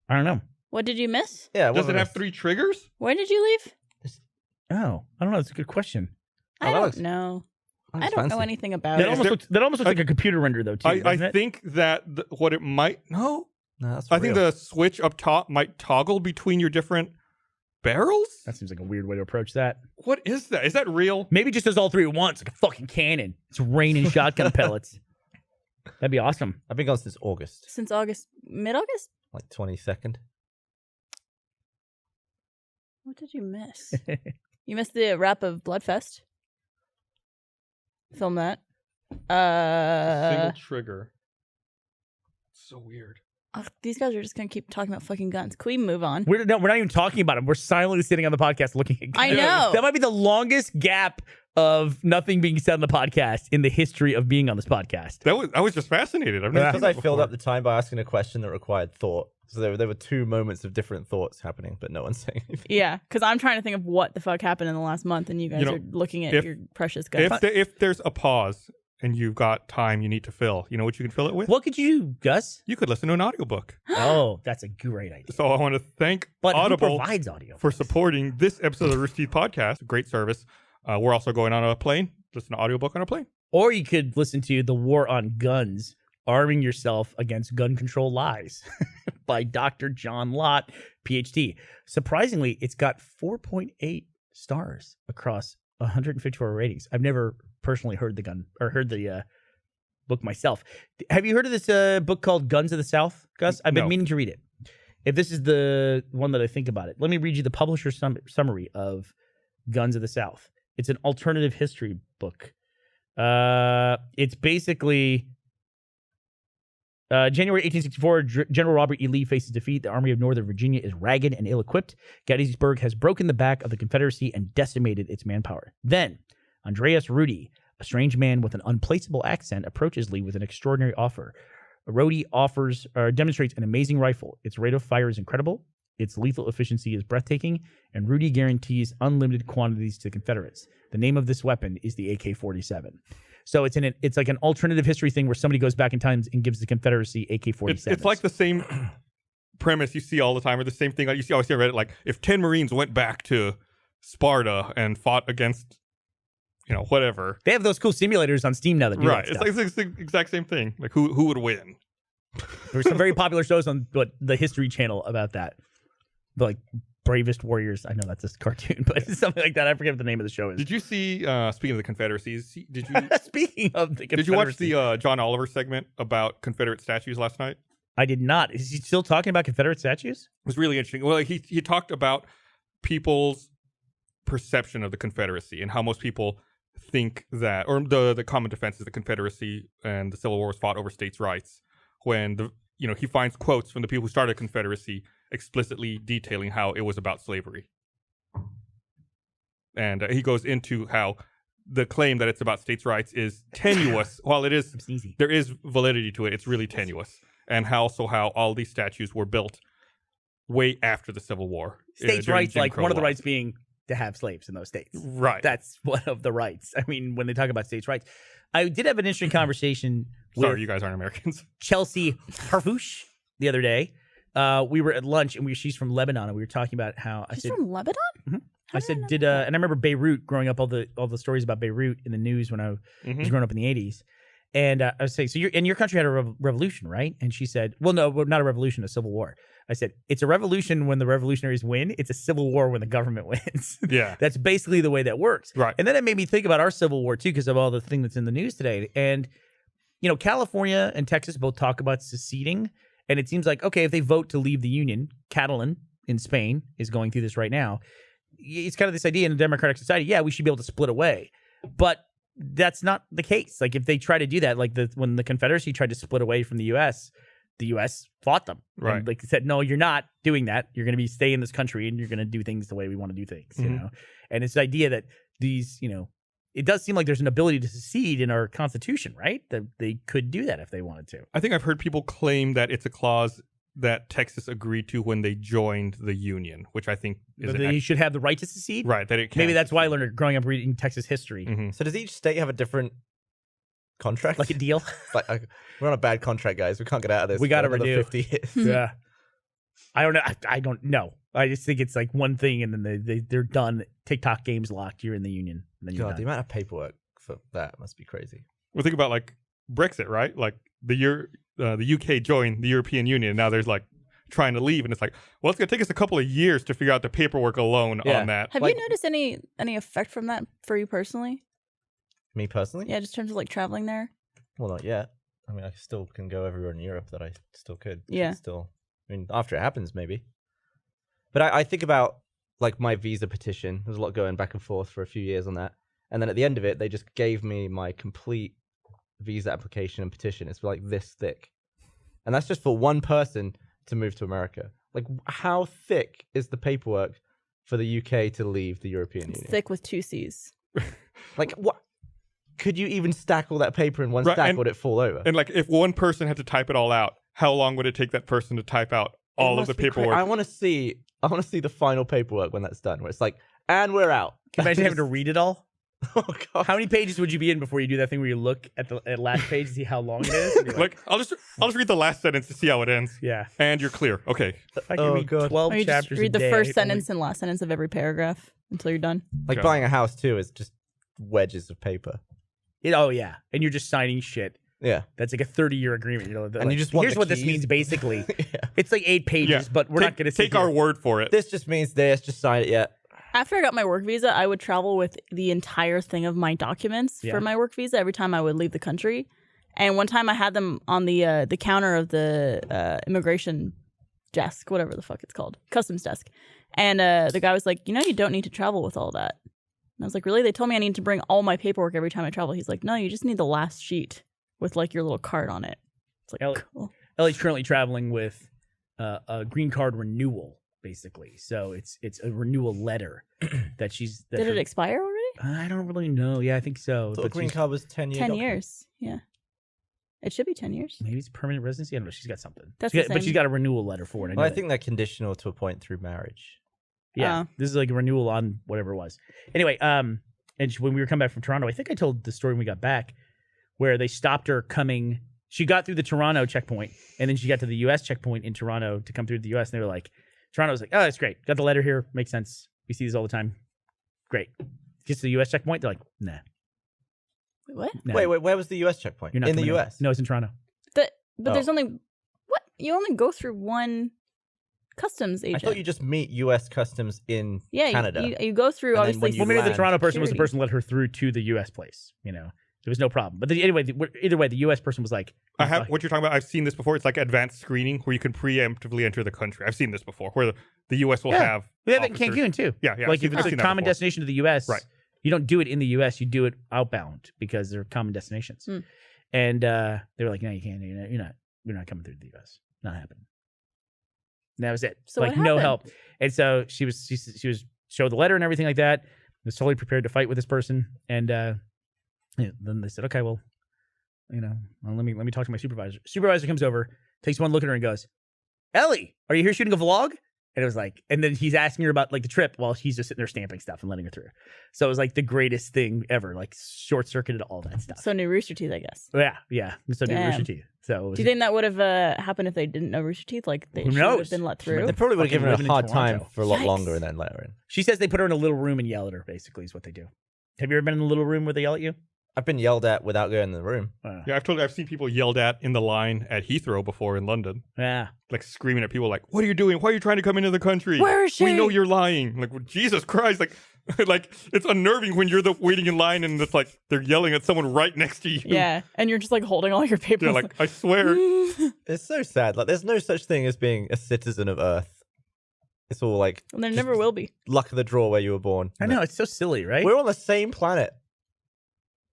I don't know. What did you miss? Yeah. Does what it I have miss? 3 triggers? Where did you leave? Oh, I don't know. That's a good question. I that don't looks- know. That's I don't know fancy. anything about That it. almost, looks like a computer render, though, too. I doesn't it? think that what it might. No. No, that's I think real. the switch up top might toggle between your different barrels. That seems like a weird way to approach that. What is that? Is that real? Maybe just does all 3 at once, like a fucking cannon. It's raining shotgun pellets. That'd be awesome. I've been gone since August, Since August, mid-August? like 22nd. What did you miss? You missed the wrap of Bloodfest. Film that. Single trigger. So weird. Ugh, these guys are just gonna keep talking about fucking guns. Can we move on? We're not even talking about them. We're silently sitting on the podcast looking at I guns. know. That might be the longest gap of nothing being said on the podcast in the history of being on this podcast. I was just fascinated. I've never Because seen I that filled before. up the time by asking a question that required thought. So there were 2 moments of different thoughts happening, but no one's saying anything. Yeah, because I'm trying to think of what the fuck happened in the last month, and you guys You know, are looking at if- your precious guns. If there's a pause and you've got time you need to fill, you know what you can fill it with? What could you do, Gus? You could listen to an audiobook. Oh, that's a great idea. So I want to thank But Audible who provides audio for supporting this episode of the Rooster Teeth podcast. Great service. We're also going on a plane. Listen to audiobook on a plane. Or you could listen to The War on Guns, Arming Yourself Against Gun Control Lies by Dr. John Lott, PhD. Surprisingly, it's got 4.8 stars across 154 ratings. I've never personally heard the book myself. Have you heard of this book called Guns of the South, Gus? I've been No. meaning to read it. If this is the one that I think about it, let me read you the publisher summary of Guns of the South. It's an alternative history book. It's basically January 1864, General Robert E. Lee faces defeat. The Army of Northern Virginia is ragged and ill-equipped. Gettysburg has broken the back of the Confederacy and decimated its manpower. Then, Andreas Rudy, a strange man with an unplaceable accent, approaches Lee with an extraordinary offer. Rudy demonstrates an amazing rifle. Its rate of fire is incredible. Its lethal efficiency is breathtaking, and Rudy guarantees unlimited quantities to the Confederates. The name of this weapon is the AK-47. So it's like an alternative history thing where somebody goes back in time and gives the Confederacy AK-47s. It's like the same premise you see all the time, or the same thing you always see on Reddit. Like, if 10 Marines went back to Sparta and fought against, whatever. They have those cool simulators on Steam now that do Right. that stuff. It's the exact same thing. Like, who would win? There's some very popular shows on the History Channel about that. Like Bravest Warriors. I know that's a cartoon, but something like that. I forget what the name of the show is. Did you see, speaking of the Confederacies, did you Speaking of the Confederacy. did you watch the John Oliver segment about Confederate statues last night? I did not. Is he still talking about Confederate statues? It was really interesting. Well, he talked about people's perception of the Confederacy and how most people think that, or the common defense is the Confederacy and the Civil War was fought over states' rights. When he finds quotes from the people who started the Confederacy explicitly detailing how it was about slavery. And he goes into how the claim that it's about states' rights is tenuous. While it is, there is validity to it, it's really tenuous. And how all these statues were built way after the Civil War. States' during rights, Jim like Crow one of the laws. rights being to have slaves in those states. Right. That's one of the rights. I mean, when they talk about states' rights. I did have an interesting conversation Sorry, with you guys aren't Americans. Chelsea Harfouche the other day. We were at lunch and she's from Lebanon, and we were talking about how She's from Lebanon? I said, and I remember Beirut growing up, all the stories about Beirut in the news when I was growing up in the 80s. And I was saying, so your country had a revolution, right? And she said, well, no, not a revolution, a civil war. I said, it's a revolution when the revolutionaries win. It's a civil war when the government wins. Yeah. That's basically the way that works. Right. And then it made me think about our civil war, too, because of all the thing that's in the news today. And, California and Texas both talk about seceding. And it seems like, okay, if they vote to leave the Union, Catalan in Spain is going through this right now. It's kind of this idea in a democratic society, yeah, we should be able to split away. But that's not the case. Like, if they try to do that, like when the Confederacy tried to split away from the U.S., the U.S. fought them. Right. And like said, no, you're not doing that. You're going to stay in this country and you're going to do things the way we want to do things, And it's the idea that these, it does seem like there's an ability to secede in our Constitution, right? That they could do that if they wanted to. I think I've heard people claim that it's a clause that Texas agreed to when they joined the Union, which I think is They should have the right to secede? right. That it can Maybe that's why I learned growing up reading Texas history. Mm-hmm. So does each state have a different contract? Like a deal? It's like, we're on a bad contract, guys. We can't get out of this. We gotta for another renew. 50 years. Yeah. I don't know. I don't know. I just think it's like one thing and then they're done. TikTok game's locked. You're in the Union. And then you're God, the done. amount of paperwork for that must be crazy. Well, think about like Brexit, right? Like the UK joined the European Union. Now there's like trying to leave, and it's like, well, it's gonna take us a couple of years to figure out the paperwork alone Yeah. on that. Have Like- you noticed any effect from that for you personally? Me personally? Yeah, just in terms of like traveling there. Well, not yet. I mean, I still can go everywhere in Europe that I still could. Yeah. It's still, I mean, after it happens, maybe. But I think about like my visa petition. There's a lot going back and forth for a few years on that. And then at the end of it, they just gave me my complete visa application and petition. It's like this thick. And that's just for one person to move to America. Like, how thick is the paperwork for the UK to leave the European It's Union? thick with 2 C's. Like, what? Could you even stack all that paper in one Right, stack? and- Would it fall over? And like, if one person had to type it all out, how long would it take that person to type out all of the paperwork? I want to see the final paperwork when that's done, where it's like, and we're out. Can you imagine having to read it all? Oh god! How many pages would you be in before you do that thing where you look at the last page to see how long it is? And you're Like, I'll just read the last sentence to see how it ends, yeah. and you're clear. Okay, If I can Oh, read God. 12 Or you just chapters read a the day, first only- sentence and last sentence of every paragraph until you're done. Like Okay. buying a house too is just wedges of paper. Oh, yeah. And you're just signing shit. Yeah, That's like a 30-year agreement. And you just want here's the what this keys. means, basically. yeah. It's like 8 pages, yeah. but we're not going to take our word for it. This just means this. Just sign it. Yeah. After I got my work visa, I would travel with the entire thing of my documents Yeah. for my work visa every time I would leave the country. And one time I had them on the counter of the immigration desk, whatever the fuck it's called, customs desk. And the guy was like, you don't need to travel with all that. And I was like, really? They told me I need to bring all my paperwork every time I travel. He's like, no, you just need the last sheet with like your little card on it. It's like, Hell- cool. Ellie's currently traveling with a green card renewal, basically. So it's a renewal letter that she's. Did it expire already? I don't really know. Yeah, I think so. The green card was 10 years. 10 years. Yeah. It should be 10 years. Maybe it's permanent residency. I don't know. She's got something. That's But the same. she's got a renewal letter for it. Well, I know think they're conditional to a point through marriage. Yeah, Oh. this is like a renewal on whatever it was. Anyway, and when we were coming back from Toronto, I think I told the story when we got back, where they stopped her coming. She got through the Toronto checkpoint, and then she got to the U.S. checkpoint in Toronto to come through the U.S. And they were like, Toronto was like, oh, that's great. Got the letter here. Makes sense. We see these all the time. Great. Gets to the U.S. checkpoint. They're like, nah. Wait, what? nah, Wait, where was the US checkpoint? You're not In the coming US? No, it's in Toronto. But Oh. there's only what? You only go through one customs I agent. thought you just meet US customs in yeah, Canada. You go through And then obviously. when you Well, maybe the land Toronto person was the security. person who let her through to the U.S. place. You know, there was no problem. But either way, the U.S. person was like, I have what you're talking about. I've seen this before. It's like advanced screening where you can preemptively enter the country. I've seen this before, where the U.S. will Yeah. have. we have it in officers- Cancun too. Yeah, yeah. Like if I've it's a seen that common before. destination to the U.S., Right. you don't do it in the U.S. You do it outbound because they're common destinations. Hmm. And they were like, "No, you can't. You're not coming through the U.S. Not happening." And that was it. So like what no happened? help. And so she was showed the letter and everything like that. Was totally prepared to fight with this person. And then they said, "Okay, well, let me talk to my supervisor." Supervisor comes over, takes one look at her, and goes, "Ellie, are you here shooting a vlog?" And it was like, and then he's asking her about like the trip while he's just sitting there stamping stuff and letting her through. So it was like the greatest thing ever, like short circuited all that stuff. So new Rooster Teeth, I guess. Yeah. So did Damn. Rooster Teeth. So it was, Do you think that would have happened if they didn't know Rooster Teeth? Like they Who she would knows? have been let They through. They probably would have Fucking given her living a in hard time Toronto. for a lot Yikes. longer and then let her in. she says they put her in a little room and yell at her, basically, is what they do. Have you ever been in the little room where they yell at you? I've been yelled at without going in the room. Yeah, I've seen people yelled at in the line at Heathrow before in London, Yeah. like screaming at people, like, "What are you doing? Why are you trying to come into the country? Where is We know she?" you're lying." Like, well, Jesus Christ, like, like it's unnerving when you're waiting in line and it's like they're yelling at someone right next to you. Yeah, and you're just like holding all your papers. They're like, I swear. It's so sad. Like, there's no such thing as being a citizen of Earth. It's all like and there just never will be. luck of the draw where you were born. I know. It's so silly, right? We're on the same planet.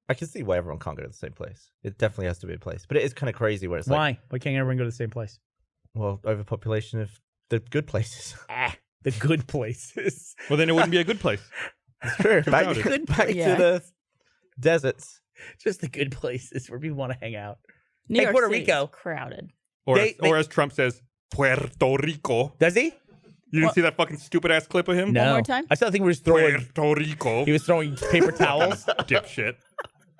I can see why everyone can't go to the same place. It definitely has to be a place. But it is kind of crazy where it's like, Why? Why can't everyone go to the same place? well, overpopulation of the good places. The good places. Well, then it wouldn't be a good place. It's true. Back, Crowded. back Yeah. to the deserts. Just the good places where people want to hang out. New Hey, York Puerto City is Rico. crowded. Or, They- or as Trump says, Puerto Rico. Does he? You didn't What? see that fucking stupid ass clip of him? No. more time? I still think he was throwing. Puerto Rico. He was throwing paper towels. Dipshit.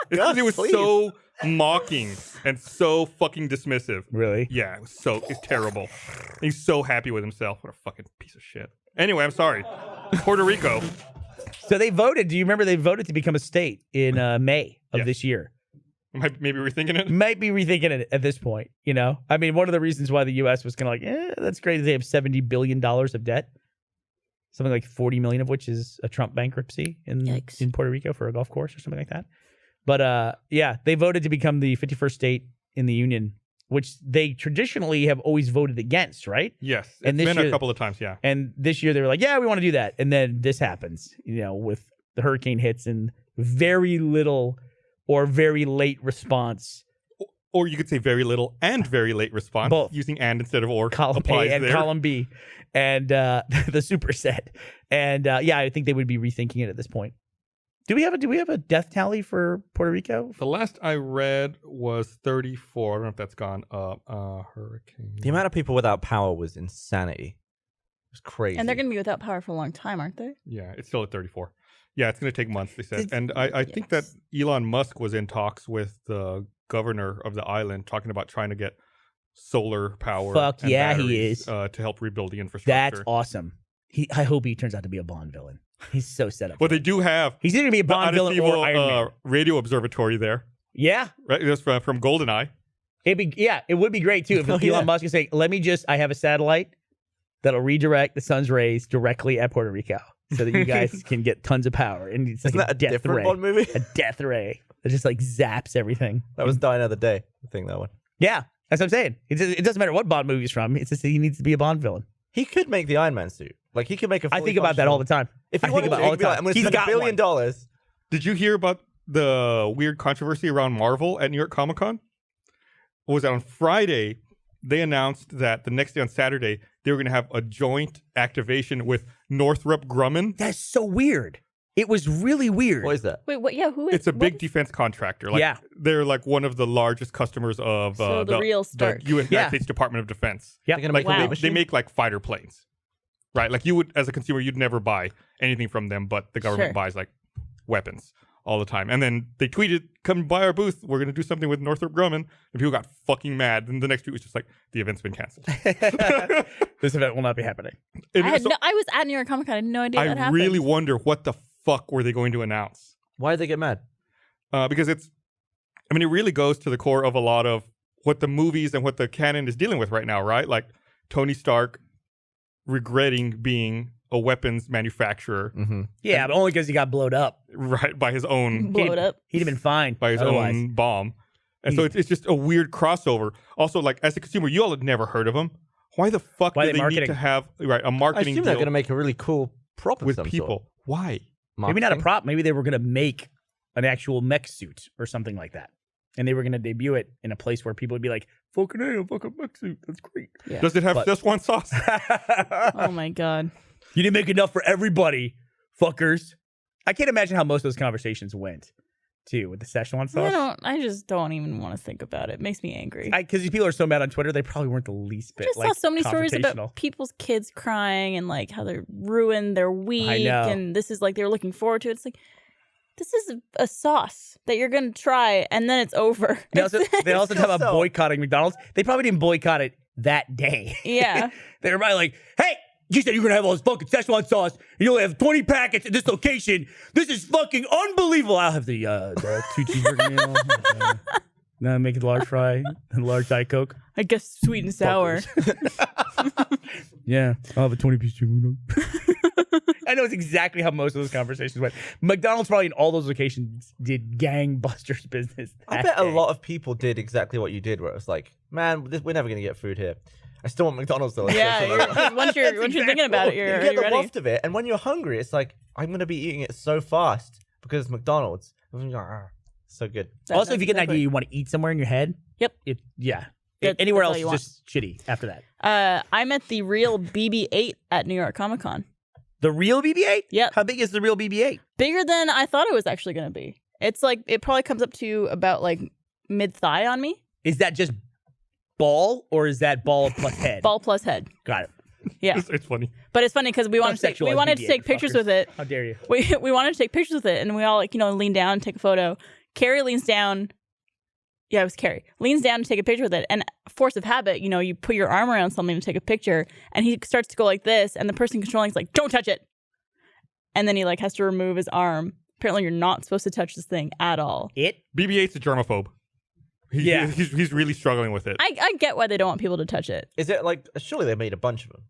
It's Gus, 'cause it was please. so mocking and so fucking dismissive. Really? Yeah, it's terrible. He's so happy with himself. What a fucking piece of shit. Anyway, I'm sorry. Puerto Rico. So they voted. Do you remember they voted to become a state in May of Yeah. this year? Maybe rethinking it. Might be rethinking it at this point. I mean, one of the reasons why the U.S. was kind of like, that's great. They have $70 billion of debt. Something like 40 million of which is a Trump bankruptcy Yikes. in Puerto Rico for a golf course or something like that. But yeah, they voted to become the 51st state in the union, which they traditionally have always voted against, right? Yes. It's And this been year- a couple of times, yeah. And this year they were like, yeah, we want to do that. And then this happens, with the hurricane hits and very little or very late response. Or you could say very little and very late response. Both. Using and instead of or Column applies A and there. column B, and the superset. And yeah, I think they would be rethinking it at this point. Do we have a death tally for Puerto Rico? The last I read was 34. I don't know if that's gone up. Hurricane. The amount of people without power was insanity. It was crazy. And they're going to be without power for a long time, aren't they? Yeah, it's still at 34. Yeah, it's going to take months, they said. It's- And I think that Yes. Elon Musk was in talks with the governor of the island talking about trying to get solar power. Fuck and yeah, he batteries, is. to help rebuild the infrastructure. That's awesome. I hope he turns out to be a Bond villain. He's so set up. Well, for they it. do have He's either gonna be a the Bond villain or Arecibo, Iron Man. radio observatory there. Yeah, Right? That's from GoldenEye. it would be great too if Oh, Elon yeah. Musk could say, I have a satellite that'll redirect the sun's rays directly at Puerto Rico so that you guys can get tons of power. And it's like Isn't that a death different ray. Bond movie? A death ray that just like zaps everything. That was Die Another Day. I think that one. Yeah, that's what I'm saying. It doesn't matter what Bond movie he's from. It's just that he needs to be a Bond villain. He could make the Iron Man suit. Like, he could make a I fully think about that all the functional- time. If I he think wanted about to, it all he'd the be like, time. I'm going to He's spend $1 got billion. one. Did you hear about the weird controversy around Marvel at New York Comic Con? What was that on Friday? they announced that the next day on Saturday, they were going to have a joint activation with Northrop Grumman. That's so weird. It was really weird. What is that? Wait, what? Yeah, who is? It's a big what is- defense contractor. Like, Yeah. they're like one of the largest customers of So the real Stark. the United Yeah. States Department of Defense. Yeah. They're gonna Like make a Wow. big they machine? make like fighter planes, right? Like you would, as a consumer, you'd never buy anything from them, but the government Sure. buys like weapons all the time. And then they tweeted, "Come by our booth. We're going to do something with Northrop Grumman." And people got fucking mad. And the next tweet was just like, "The event's been canceled." This event will not be happening. And I so was at New York Comic Con. I had no idea that I happened. really wonder what the fuck were they going to announce? Why did they get mad? Because it really goes to the core of a lot of what the movies and what the canon is dealing with right now, right? Like Tony Stark regretting being a weapons manufacturer, Mm-hmm. Yeah, but only because he got blowed up. right, by his own blow it up. He'd have been fine. by his otherwise. own bomb. And so it's just a weird crossover. Also, like as a consumer, you all had never heard of them. Why the fuck Why do are they they need marketing? to have a I marketing assume they're deal going to make a really cool prop of with some people? sort. Why? Maybe not a Marketing? prop. Maybe they were going to make an actual mech suit or something like that. And they were going to debut it in a place where people would be like, fucking A, a fucking mech suit. That's great. Yeah. Does it have But- Szechuan sauce? Oh my god. You didn't make enough for everybody, fuckers. I can't imagine how most of those conversations went, too, with the Szechuan sauce. I just don't even want to think about it. It makes me angry. Because these people are so mad on Twitter, they probably weren't the least I bit just like saw so many stories confrontational. about people's kids crying and like how they're ruined their week, know. and this is like they were looking forward to it. It's like this is a sauce that you're gonna try, and then it's over. They also, they also talk about so- boycotting McDonald's. They probably didn't boycott it that day. Yeah. They were probably like, hey, you said you're going to have all this fucking Szechuan sauce, and you only have 20 packets at this location. This is fucking unbelievable. I'll have the 2 cheeseburger meal. No, make it large fry and large Diet Coke. I guess sweet and sour. Yeah, I'll have a 20-piece chicken. I know it's exactly how most of those conversations went. McDonald's probably in all those locations did gangbusters business. I that bet a day. lot of people did exactly what you did, where it was like, man, we're never going to get food here. I still want McDonald's though. Yeah, once you're thinking about it, you you're get the ready. waft of it, and when you're hungry, it's like, I'm going to be eating it so fast because it's McDonald's. So good. Also, if you get an idea you want to eat somewhere in your head, Yep. That's Anywhere all else you is want. just shitty after that. I'm at the real BB-8 at New York Comic Con. The real BB-8? Yep. How big is the real BB-8? Bigger than I thought it was actually going to be. It's like it probably comes up to about like mid thigh on me. Is that just ball or is that ball plus head? Ball plus head. Got it. Yeah, It's funny. but it's funny because we wanted to sexualize take BB-8, pictures fuckers. with it. How dare you? We wanted to take pictures with it, and we all like lean down and take a photo. Carrie leans down. Yeah, it was Carrie. Leans down to take a picture with it, and force of habit, you put your arm around something to take a picture, and he starts to go like this, and the person controlling is like, "Don't touch it," and then he like has to remove his arm. Apparently, you're not supposed to touch this thing at all. BB-8's a germaphobe. Yeah. He's really struggling with it. I get why they don't want people to touch it. Is it like, surely they made a bunch of them?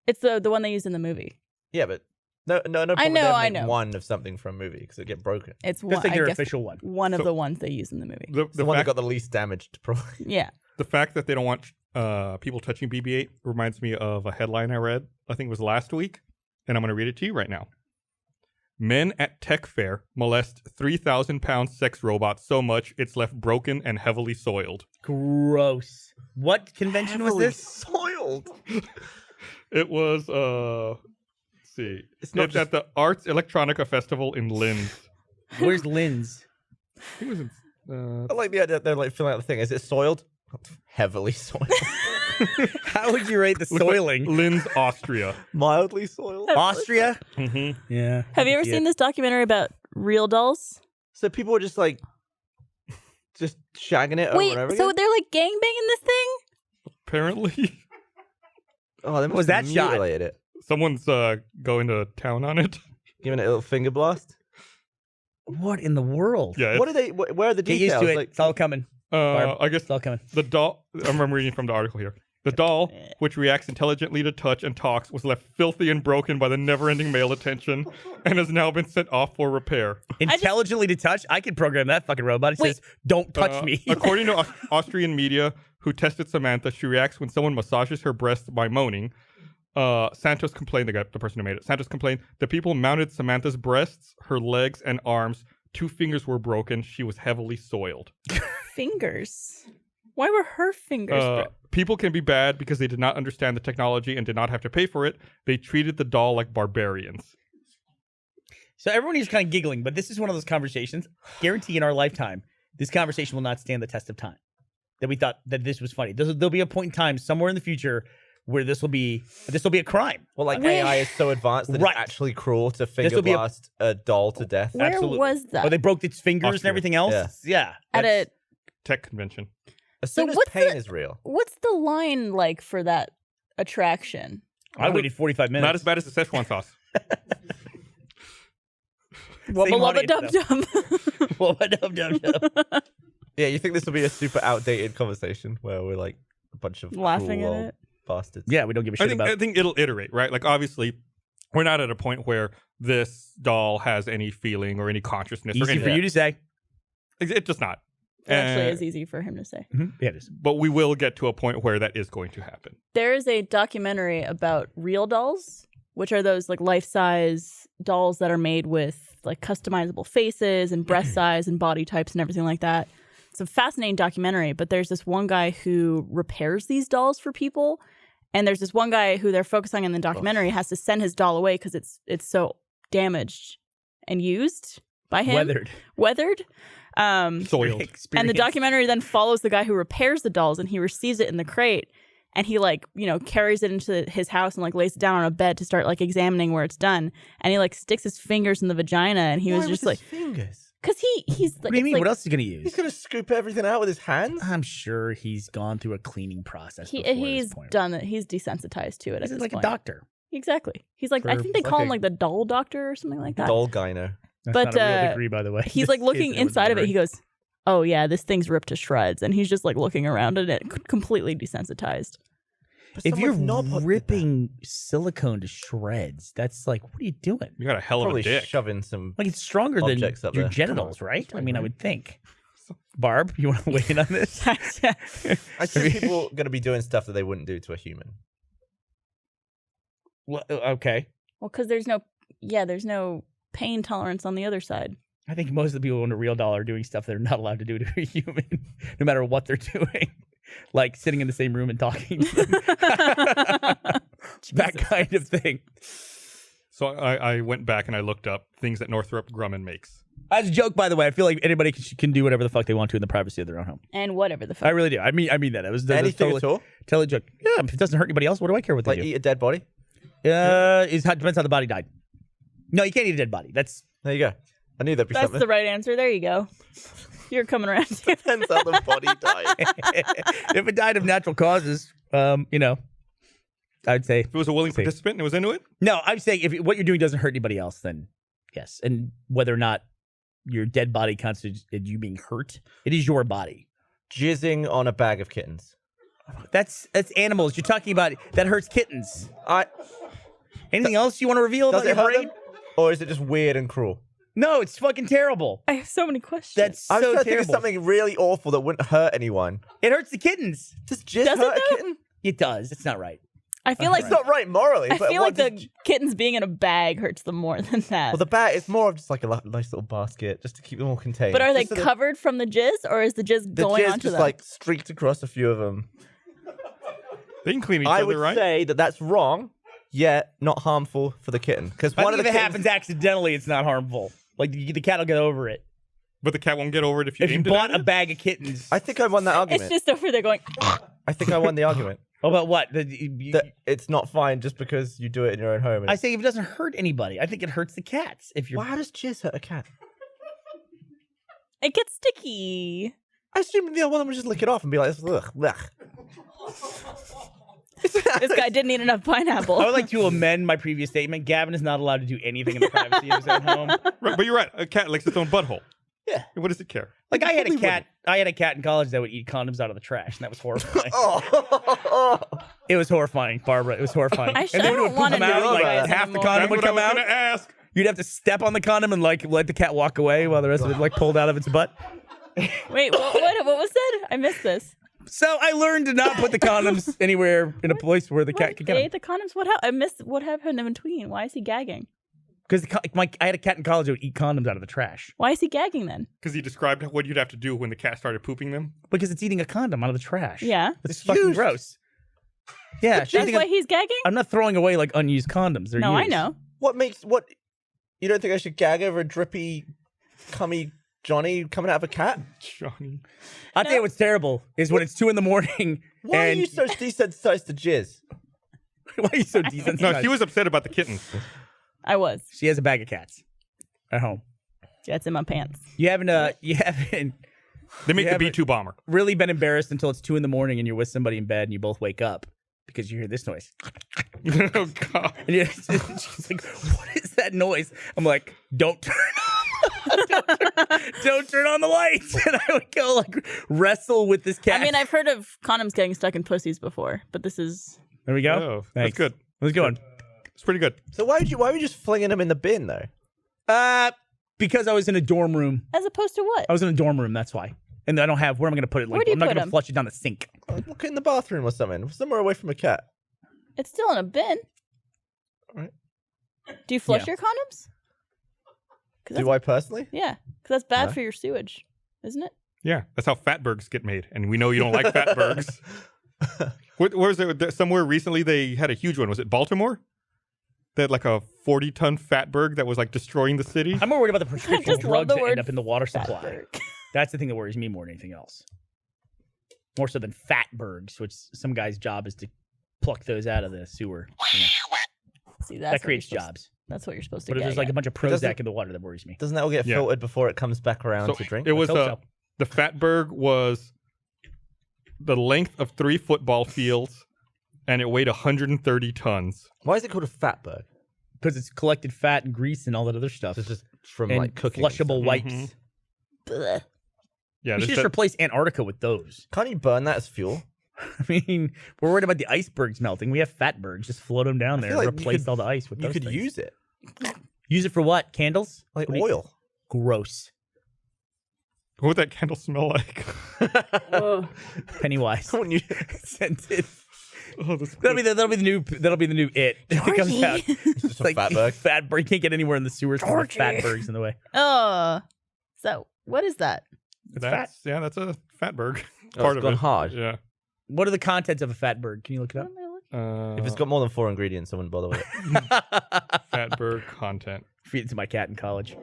It's the one they used in the movie. Yeah, but no problem. I know, They I make know. one of something from a movie because it get broken. It's That's one. like I their guess official one. one of So- the ones they use in the movie. The one that got the least damaged, probably. Yeah. The fact that they don't want people touching BB-8 reminds me of a headline I read, I think it was last week, and I'm going to read it to you right now. Men at tech fair molest 3,000-pound sex robot so much it's left broken and heavily soiled. Gross. What convention was this? Soiled. It was, let's see. It's not It's at the Arts Electronica Festival in Linz. Where's Lynn's? I think it was in, I like the idea that they're like filling out the thing. Is it soiled? Heavily soiled. How would you rate the looks like soiling? Linz, Austria. Mildly soiled. Austria? hmm Yeah. Have you ever seen this documentary about real dolls? So people were just like, just shagging it over Wait, and over so again? they're like gangbanging this thing? Apparently, Oh, they must was have that shot? mutilated it. someone's going to town on it. Giving it a little finger blast. What in the world? Yeah, What are they? Where are the Get details? used to it. Like, It's all coming. I guess It's all coming. the doll. I'm reading from the article here. The doll, which reacts intelligently to touch and talks, was left filthy and broken by the never-ending male attention, and has now been sent off for repair. Intelligently to touch? I could program that fucking robot. It Wait. says, don't touch me. According to Austrian media who tested Samantha, she reacts when someone massages her breasts by moaning. Santos complained, the person who made it. Santos complained the people mounted Samantha's breasts, her legs, and arms. 2 fingers were broken. She was heavily soiled. Fingers. Why were her fingers? People can be bad because they did not understand the technology and did not have to pay for it. They treated the doll like barbarians. So everyone is kind of giggling, but this is one of those conversations, guarantee in our lifetime, this conversation will not stand the test of time. That we thought that this was funny. There'll be a point in time somewhere in the future where this will be a crime. Well, like AI is so advanced that Right. it's actually cruel to finger will be blast a doll to death. Where Absolutely. was that? Oh, they broke its fingers Austria. and everything else? Yeah. At a Tech convention. As So soon as what's pain the- is real. what's the line like for that attraction? I waited 45 minutes. Not as bad as the Szechuan sauce. Wubba lubba audience, dub dub. Well, dub, dub, dub. Yeah, you think this will be a super outdated conversation where we're like a bunch of Laughing cruel at old it. bastards? Yeah, we don't give a I shit think about I think it'll iterate, right? Like obviously, we're not at a point where this doll has any feeling or any consciousness or Easy anything. for you to say. It does not. It actually Uh, is easy for him to say. Yeah, it is. But we will get to a point where that is going to happen. There is a documentary about real dolls, which are those like life-size dolls that are made with like customizable faces and breast size and body types and everything like that. It's a fascinating documentary, but there's this one guy who repairs these dolls for people, and there's this one guy who they're focusing on in the documentary has to send his doll away because it's so damaged and used by him, weathered. Soiled. And the documentary then follows the guy who repairs the dolls, and he receives it in the crate, and he like, you know, carries it into his house and like lays it down on a bed to start like examining where it's done. And he like sticks his fingers in the vagina, and he Why was with just his like, fingers. because he's like, What do you it's mean? like- What else is he going to He's use? gonna scoop everything out with his hands. I'm sure he's gone through a cleaning process. He, before he's this point. done it. He's desensitized to it. He's at this like point. a doctor. Exactly. He's like, I For think they call him fucking- like the doll doctor or something like that. Doll gyno. That's But, not a real uh, degree, by the way. He's like looking It was inside of it. very- He goes, "Oh yeah, this thing's ripped to shreds," and he's just like looking around at it, completely desensitized. But If you're someone's knob did that. ripping silicone to shreds, that's like, what are you doing? You got a hell of a Probably dick. shoving some. Like, it's stronger than Objects up your there. genitals, right? I right, mean, I right. would think. Barb, you want to weigh in on this? I see people gonna be doing stuff that they wouldn't do to a human. Well, okay. Well, because there's no pain tolerance on the other side. I think most of the people in a real doll are doing stuff they're not allowed to do to a human, no matter what they're doing. Like sitting in the same room and talking to them. That kind of thing. So I went back and I looked up things that Northrop Grumman makes. As a joke, by the way, I feel like anybody can do whatever the fuck they want to in the privacy of their own home. And whatever the I fuck. really do. I mean that. It was that was Anything totally, at all? totally a joke. Yeah, if it doesn't hurt anybody else, what do I care what they Like do? eat a dead body? Depends how the body died. No, you can't eat a dead body. That's There you go. I knew there'd be That's something. the right answer. There you go. You're coming around. Depends how the body died. if it died of natural causes, you know, I'd say If it was a willing Safe. participant and it was into it, no. I'm saying if what you're doing doesn't hurt anybody else, then yes. And whether or not your dead body constitutes you being hurt, it is your body. Jizzing on a bag of kittens. That's animals. You're talking about that hurts kittens. Anything else you want to reveal Does about it your hurt brain? them? Or is it just weird and cruel? No, it's fucking terrible. I have so many questions. That's I'm so trying to think of terrible. something really awful that wouldn't hurt anyone. It hurts the kittens. Does jizz Does it hurt a though? kitten? It does. It's not right. I feel like It's not right morally. I but feel like what the does- kittens being in a bag hurts them more than that. Well, the bat is more of just like a nice little basket, just to keep them all contained. But are they Just so that covered from the jizz, or is the jizz the going jizz onto just them? like streaked across a few of them? they can clean each I other, would right? say that that's wrong, yet not harmful for the kitten. Because I one think of if the it kittens, happens accidentally, it's not harmful. Like the cat will get over it. But the cat won't get over it if you If you aimed it bought at a it? bag of kittens, I think I won that It's argument. just over there going. I think I won the argument about what? that it's not fine just because you do it in your own home. And I say if it doesn't hurt anybody, I think it hurts the cats. If you're well, how does jizz hurt a cat? It gets sticky. I assume the other one would just lick it off and be like, ugh, ugh. This guy didn't eat enough pineapple. I would like to amend my previous statement. Gavin is not allowed to do anything in the privacy of his own home. Right, but you're right. A cat licks its own butthole. Yeah. What does it care? Like I had a Probably cat. I had a cat in college that would eat condoms out of the trash, and that was horrifying. Oh, It was horrifying, Barbara. It was horrifying. I and then when it don't would want to come out, know like guys half the anymore. condom That's would what I come was out. going to ask. You'd have to step on the condom and like let the cat walk away while the rest of it like pulled out of its butt. Wait, what was said? I missed this. So I learned to not put the condoms anywhere in a place where the cat could They get ate the condoms. What happened? I missed what happened in between. Why is he gagging? Because I had a cat in college that would eat condoms out of the trash. Why is he gagging then? Because he described what you'd have to do when the cat started pooping them. Because it's eating a condom out of the trash. Yeah. It's fucking used. gross. Yeah. That's why he's gagging? I'm not throwing away like unused condoms. They're No, I used. know. What? You don't think I should gag over a drippy, cummy Johnny coming out of a cat? Johnny. I'll tell you what's terrible is when it's 2 a.m. Why are and you so desensitized to jizz? why are you so desensitized? No, she was upset about the kittens. I was. She has a bag of cats at home. Yeah, it's in my pants. You haven't They make Yeah, the B2 bomber. really been embarrassed until it's 2 a.m. and you're with somebody in bed and you both wake up because you hear this noise. Oh, God. And she's like, "What is that noise?" I'm like, "Don't turn don't turn on the lights." And I would go like wrestle with this cat. I mean, I've heard of condoms getting stuck in pussies before, but this is... there we go. Oh, that's Thanks. good. Let's go on. It's pretty good. So why were you just flinging them in the bin though? Because I was in a dorm room. As opposed to what? I was in a dorm room. That's why. And I don't have where am I going to put it? Like, Where do you I'm not put going to 'em? flush it down the sink. Look in the bathroom or something, somewhere away from a cat. It's still in a bin. Alright. Do you flush Yeah. your condoms? Do I personally? Yeah, because that's bad Huh? for your sewage, isn't it? Yeah, that's how fatbergs get made. And we know you don't like fatbergs. Where was it? Somewhere recently they had a huge one. Was it Baltimore? They had like a 40-ton fatberg that was like destroying the city. I'm more worried about the prescription just love drugs the that word end up in the water supply. Fatberg. That's the thing that worries me more than anything else. More so than fatbergs, which some guy's job is to pluck those out of the sewer. You know, See, that what creates you're supposed- jobs. That's what you're supposed to But if get. there's like a bunch of But doesn't- Prozac in the water, that worries me. Doesn't that all get Yeah. filtered before it comes back around So to drink? it was Let's hope so. the fatberg was the length of 3 football fields, and it weighed 130 tons. Why is it called a fatberg? Because it's collected fat and grease and all that other stuff. It's just from and like cooking. and flushable stuff. wipes. Mhm. Blech. Yeah, We should this- just replace Antarctica with those. Can't you burn that as fuel? I mean, we're worried about the icebergs melting. We have fatbergs. Just float them down there feel and like you replace could- all the ice with You those could things. use it Use it for what? Candles? like What do you- oil. Gross. what would that candle smell like? Ugh. Pennywise. When you- Scented. Oh, this That'll be the new it. If it comes out. It's just a fatberg. Fatberg. You can't get anywhere in the sewers because there's fatbergs in the way. So what is that? that's a fatberg. Oh, Part it's of gone it. hard. Yeah. What are the contents of a fatberg? Can you look it What up? am I looking? If it's got more than 4 ingredients, I wouldn't bother with it. fatberg content. Feed it to my cat in college.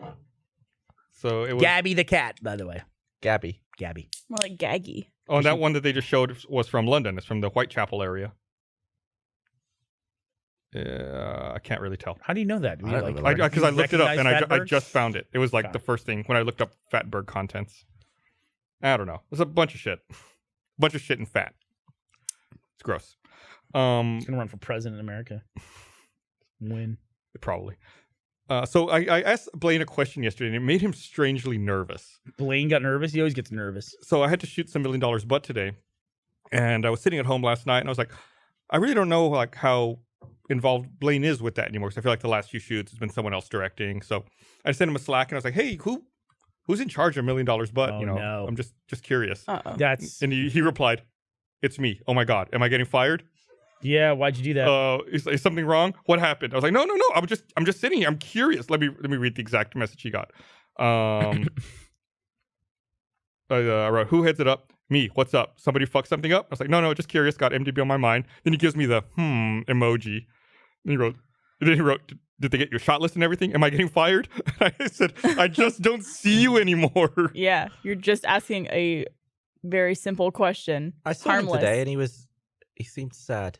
So it was Gabby the cat, by the way. Gabby. Gabby. More like gaggy. Oh, and that one that they just showed was from London. It's from the Whitechapel area. I can't really tell. How do you know that? Do I you, don't like, know. Because I looked it up and recognize I fatbergs? just found it. It was like Okay. the first thing when I looked up fatberg contents. I don't know. It's a bunch of shit. Bunch of shit and fat. It's gross. He's gonna run for president in America. Win. Probably. So I asked Blaine a question yesterday and it made him strangely nervous. Blaine got nervous. He always gets nervous. So I had to shoot some $1 million butt today, and I was sitting at home last night and I was like, I really don't know like how involved Blaine is with that anymore because I feel like the last few shoots has been someone else directing. So I sent him a Slack and I was like, hey, who's in charge of $1 million butt? Oh, you know, no. I'm just curious. Uh-oh. That's And he replied, it's me. Oh my God, am I getting fired? yeah. Why'd you do that? Is something wrong? What happened? I was like, no. I'm just sitting here. I'm curious. Let me read the exact message he got. I wrote, who heads it up? Me. What's up? Somebody fucked something up? I was like, no, just curious. Got MDB on my mind. Then he gives me the emoji. Then he wrote, did they get your shot list and everything? Am I getting fired? I said, I just don't see you anymore. Yeah, you're just asking a very simple question. I saw him Harmless. today and he seemed sad.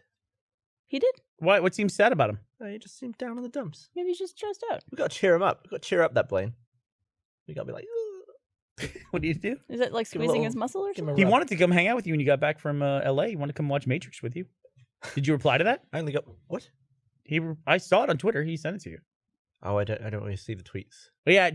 He did. What seems sad about him? He just seemed down in the dumps. Maybe he's just stressed out. We got to cheer him up. We got to cheer up that Blaine. We got to be like, What do you do? Is it like Give him a squeezing little- his muscle or give him something? a He rub. wanted to come hang out with you when you got back from LA. He wanted to come watch Matrix with you. Did you reply to that? I only got what? I saw it on Twitter. He sent it to you. Oh, I don't really see the tweets. But yeah,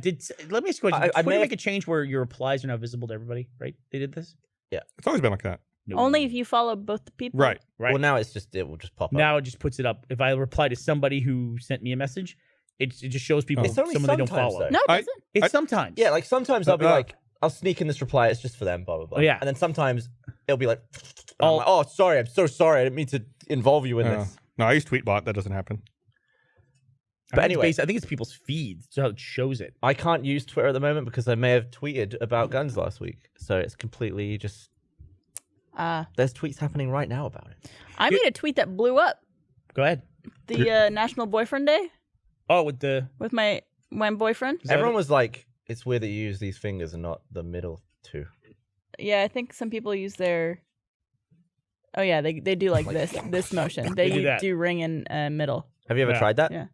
let me ask you a question. I Did Twitter may make a change where your replies are now visible to everybody, right? They did this? It's always been like that. No. Only if you follow both the people. Right. Right. Well, now it will just pop up. Now it just puts it up. If I reply to somebody who sent me a message, it just shows people It's only someone they don't sometimes, follow. though. No, it I- doesn't. It's sometimes. Yeah, like sometimes I'll be Uh, like, I'll sneak in this reply. It's just for them, blah blah blah. Oh, yeah. And then sometimes it'll be like, Oh. I'm like, oh, sorry, I'm so sorry. I didn't mean to involve you in Uh, this. no, I use Tweetbot. That doesn't happen. But anyway, I think it's people's feeds. That's how it shows it. I can't use Twitter at the moment because I may have tweeted about guns last week. So it's completely just. There's tweets happening right now about it. I made a tweet that blew up Go ahead. the National Boyfriend Day Oh, with my boyfriend. Everyone was like, it's weird that you use these fingers and not the middle two. Yeah, I think some people use their. Oh yeah, they do like this motion. They do that. do ring in middle. Have you ever Yeah. tried that? Yeah.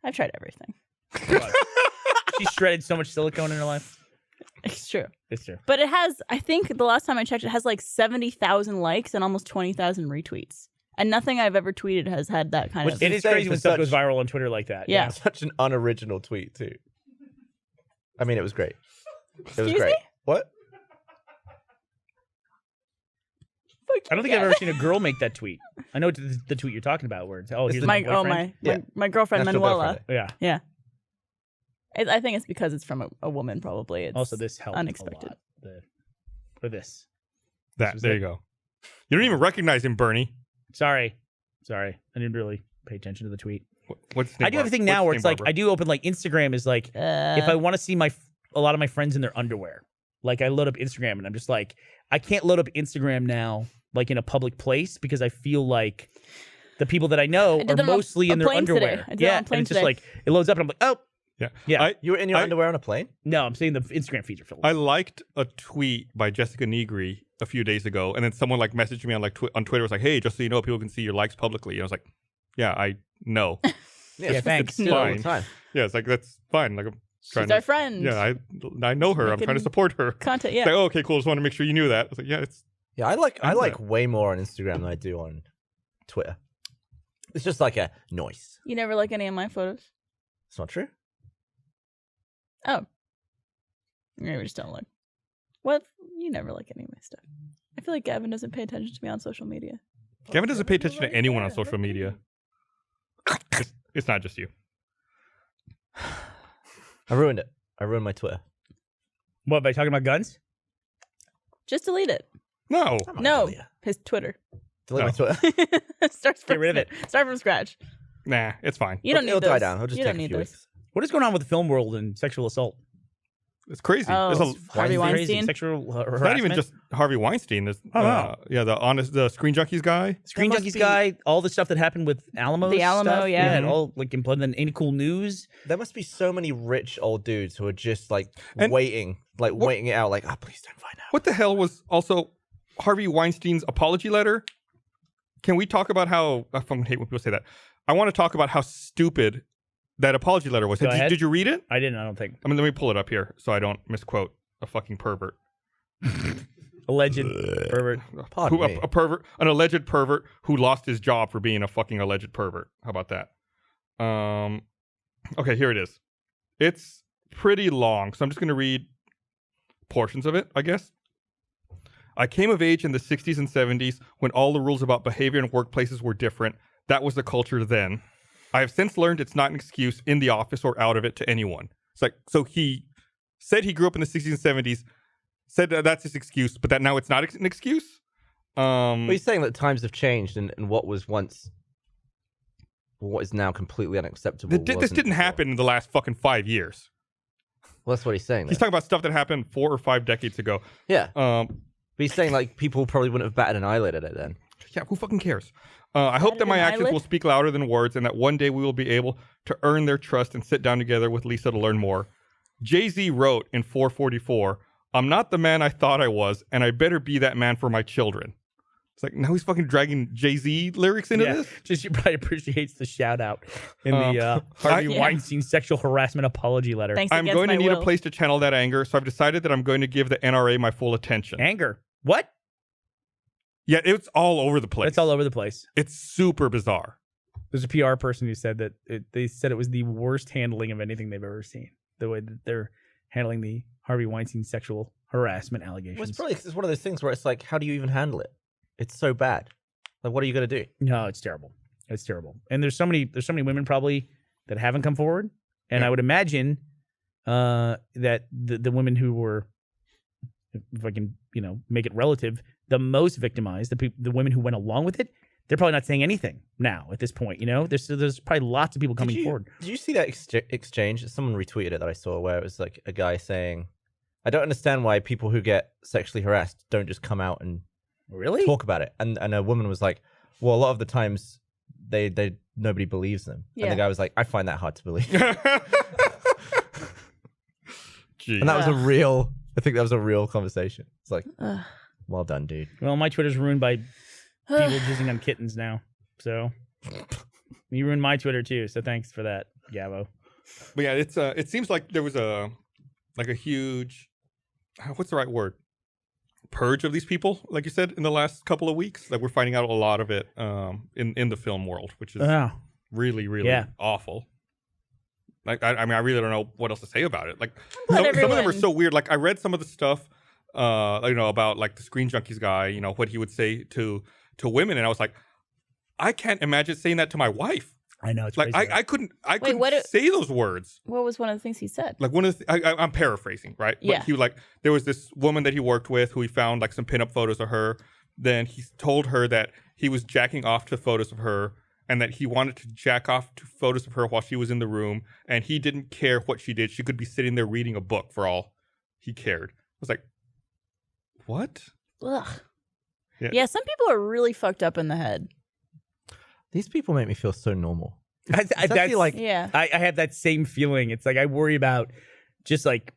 I've tried everything. she shredded so much silicone in her life. It's true. It's true. But it has, I think the last time I checked, it has like 70,000 likes and almost 20,000 retweets. And nothing I've ever tweeted has had that kind of. It is insane crazy for when stuff such- goes viral on Twitter like that. Yeah. Such an unoriginal tweet, too. I mean, it was great. It was Excuse great. me? What? I don't think I've ever seen a girl make that tweet. I know the tweet you're talking about, where it's here's my boyfriend. my girlfriend National Manuela. Boyfriend Yeah. I think it's because it's from a woman. Probably. It's Also, this helped unexpected. a lot. Or this. There you go. You don't even recognize him, Bernie. Sorry. I didn't really pay attention to the tweet. What's his name, I do have a thing now where it's like I do open like Instagram is like if I want to see a lot of my friends in their underwear. Like I load up Instagram and I'm just like I can't load up Instagram now like in a public place because I feel like the people that I know did are that on mostly in their planes today. underwear. I did it on And planes it's just today. like it loads up and I'm like, oh Yeah. yeah. You were in your underwear on a plane? No, I'm saying the Instagram feeds are filled. I liked a tweet by Jessica Negri a few days ago, and then someone like messaged me on like on Twitter was like, "Hey, just so you know, people can see your likes publicly." And I was like, "Yeah, I know." Yeah, thanks. Do it all the time. Yeah, it's like that's fine. Like I'm trying She's to. our friend. Yeah, I know her. I'm Making trying to support her. Content. It's Yeah. like, oh, okay, cool. Just want to make sure you knew that. I was like, yeah, it's Yeah, I I'm like way more on Instagram than I do on Twitter. It's just like a noise. You never like any of my photos. It's not true. Oh. Maybe we just don't look. What? You never like any of my stuff. I feel like Gavin doesn't pay attention to me on social media. Gavin doesn't pay attention to anyone on social media. It's not just you. I ruined it. I ruined my Twitter. What, by talking about guns? Just delete it. No. I'm not No, delete it. his Twitter. Delete my No. Twitter. Starts from Get rid of it. Start from scratch. Nah, it's fine. You don't need It'll those. die down. It'll just you take don't a need few those. weeks. What is going on with the film world and sexual assault? It's crazy. Oh, There's Harvey Crazy. Weinstein. Sexual harassment? it's not even just Harvey Weinstein. There's wow. the Screen Junkies guy. Screen There must Junkies be- guy, all the stuff that happened with Alamo. The Alamo, stuff. yeah. and all like in blood. Then any cool news? There must be so many rich old dudes who are just like And- waiting it out. Like, oh, please don't find out. What the hell was also Harvey Weinstein's apology letter? Can we talk about how I fucking hate when people say that? I want to talk about how stupid that apology letter was. Go ahead. Did you read it? I didn't. I don't think I mean, let me pull it up here so I don't misquote a fucking pervert. alleged pervert. Pardon me. A pervert, an alleged pervert who lost his job for being a fucking alleged pervert. How about that? Okay, here it is. It's pretty long, so I'm just going to read portions of it, I guess. I came of age in the 60s and 70s when all the rules about behavior in workplaces were different. That was the culture then. I have since learned it's not an excuse in the office or out of it to anyone. It's like, so he said he grew up in the 60s and 70s, said that that's his excuse, but that now it's not an excuse? Well, he's saying that times have changed and what was once, what is now completely unacceptable. This wasn't didn't before. happen in the last fucking 5 years. Well, that's what he's saying. He's Though. talking about stuff that happened 4 or 5 decades ago. Yeah. Um, But he's saying like people probably wouldn't have batted an eyelid at it then. yeah, who fucking cares? I hope that my an actions eyelid? will speak louder than words and that one day we will be able to earn their trust and sit down together with Lisa to learn more. Jay-Z wrote in 444, I'm not the man I thought I was, and I better be that man for my children. It's like, now he's fucking dragging Jay-Z lyrics into this? Just she probably appreciates the shout out in the Harvey Yeah. Weinstein sexual harassment apology letter. Thanks I'm against going to my need will. a place to channel that anger, so I've decided that I'm going to give the NRA my full attention. Anger. What? Yeah, it's all over the place. It's all over the place. It's super bizarre. There's a PR person who said that they said it was the worst handling of anything they've ever seen. The way that they're handling the Harvey Weinstein sexual harassment allegations. Well, it's probably 'cause it's one of those things where it's like, how do you even handle it? It's so bad. Like, what are you gonna do? No, it's terrible. It's terrible. And there's so many women probably that haven't come forward. And Yeah. I would imagine that the women who were, if I can, make it relative, the most victimized, the women who went along with it, they're probably not saying anything now at this point. You know, there's probably lots of people coming forward. Did you see that exchange? Someone retweeted it that I saw where it was like a guy saying, I don't understand why people who get sexually harassed don't just come out and Really? talk about it. And a woman was like, well, a lot of the times they nobody believes them. Yeah. And the guy was like, I find that hard to believe. Jeez. And that was I think that was a real conversation. It's like, well done, dude. Well, my Twitter's ruined by people jizzing on kittens now. So you ruined my Twitter too. So thanks for that, Gabo. But yeah, it seems like there was a huge, what's the right word? Purge of these people, like you said, in the last couple of weeks. Like we're finding out a lot of it in the film world, which is really, really awful. Like I mean, I really don't know what else to say about it. Like some of them are so weird. Like I read some of the stuff, about like the Screen Junkies guy, what he would say to women, and I was like, I can't imagine saying that to my wife. I know, it's like crazy, I couldn't say those words. What was one of the things he said? Like one of the I'm paraphrasing, right? Yeah. But he like there was this woman that he worked with who he found like some pinup photos of her. Then he told her that he was jacking off to photos of her and that he wanted to jack off to photos of her while she was in the room, and he didn't care what she did. She could be sitting there reading a book for all he cared. I was like, what? Ugh. Yeah, some people are really fucked up in the head. These people make me feel so normal. That's like, I have that same feeling. It's like I worry about just like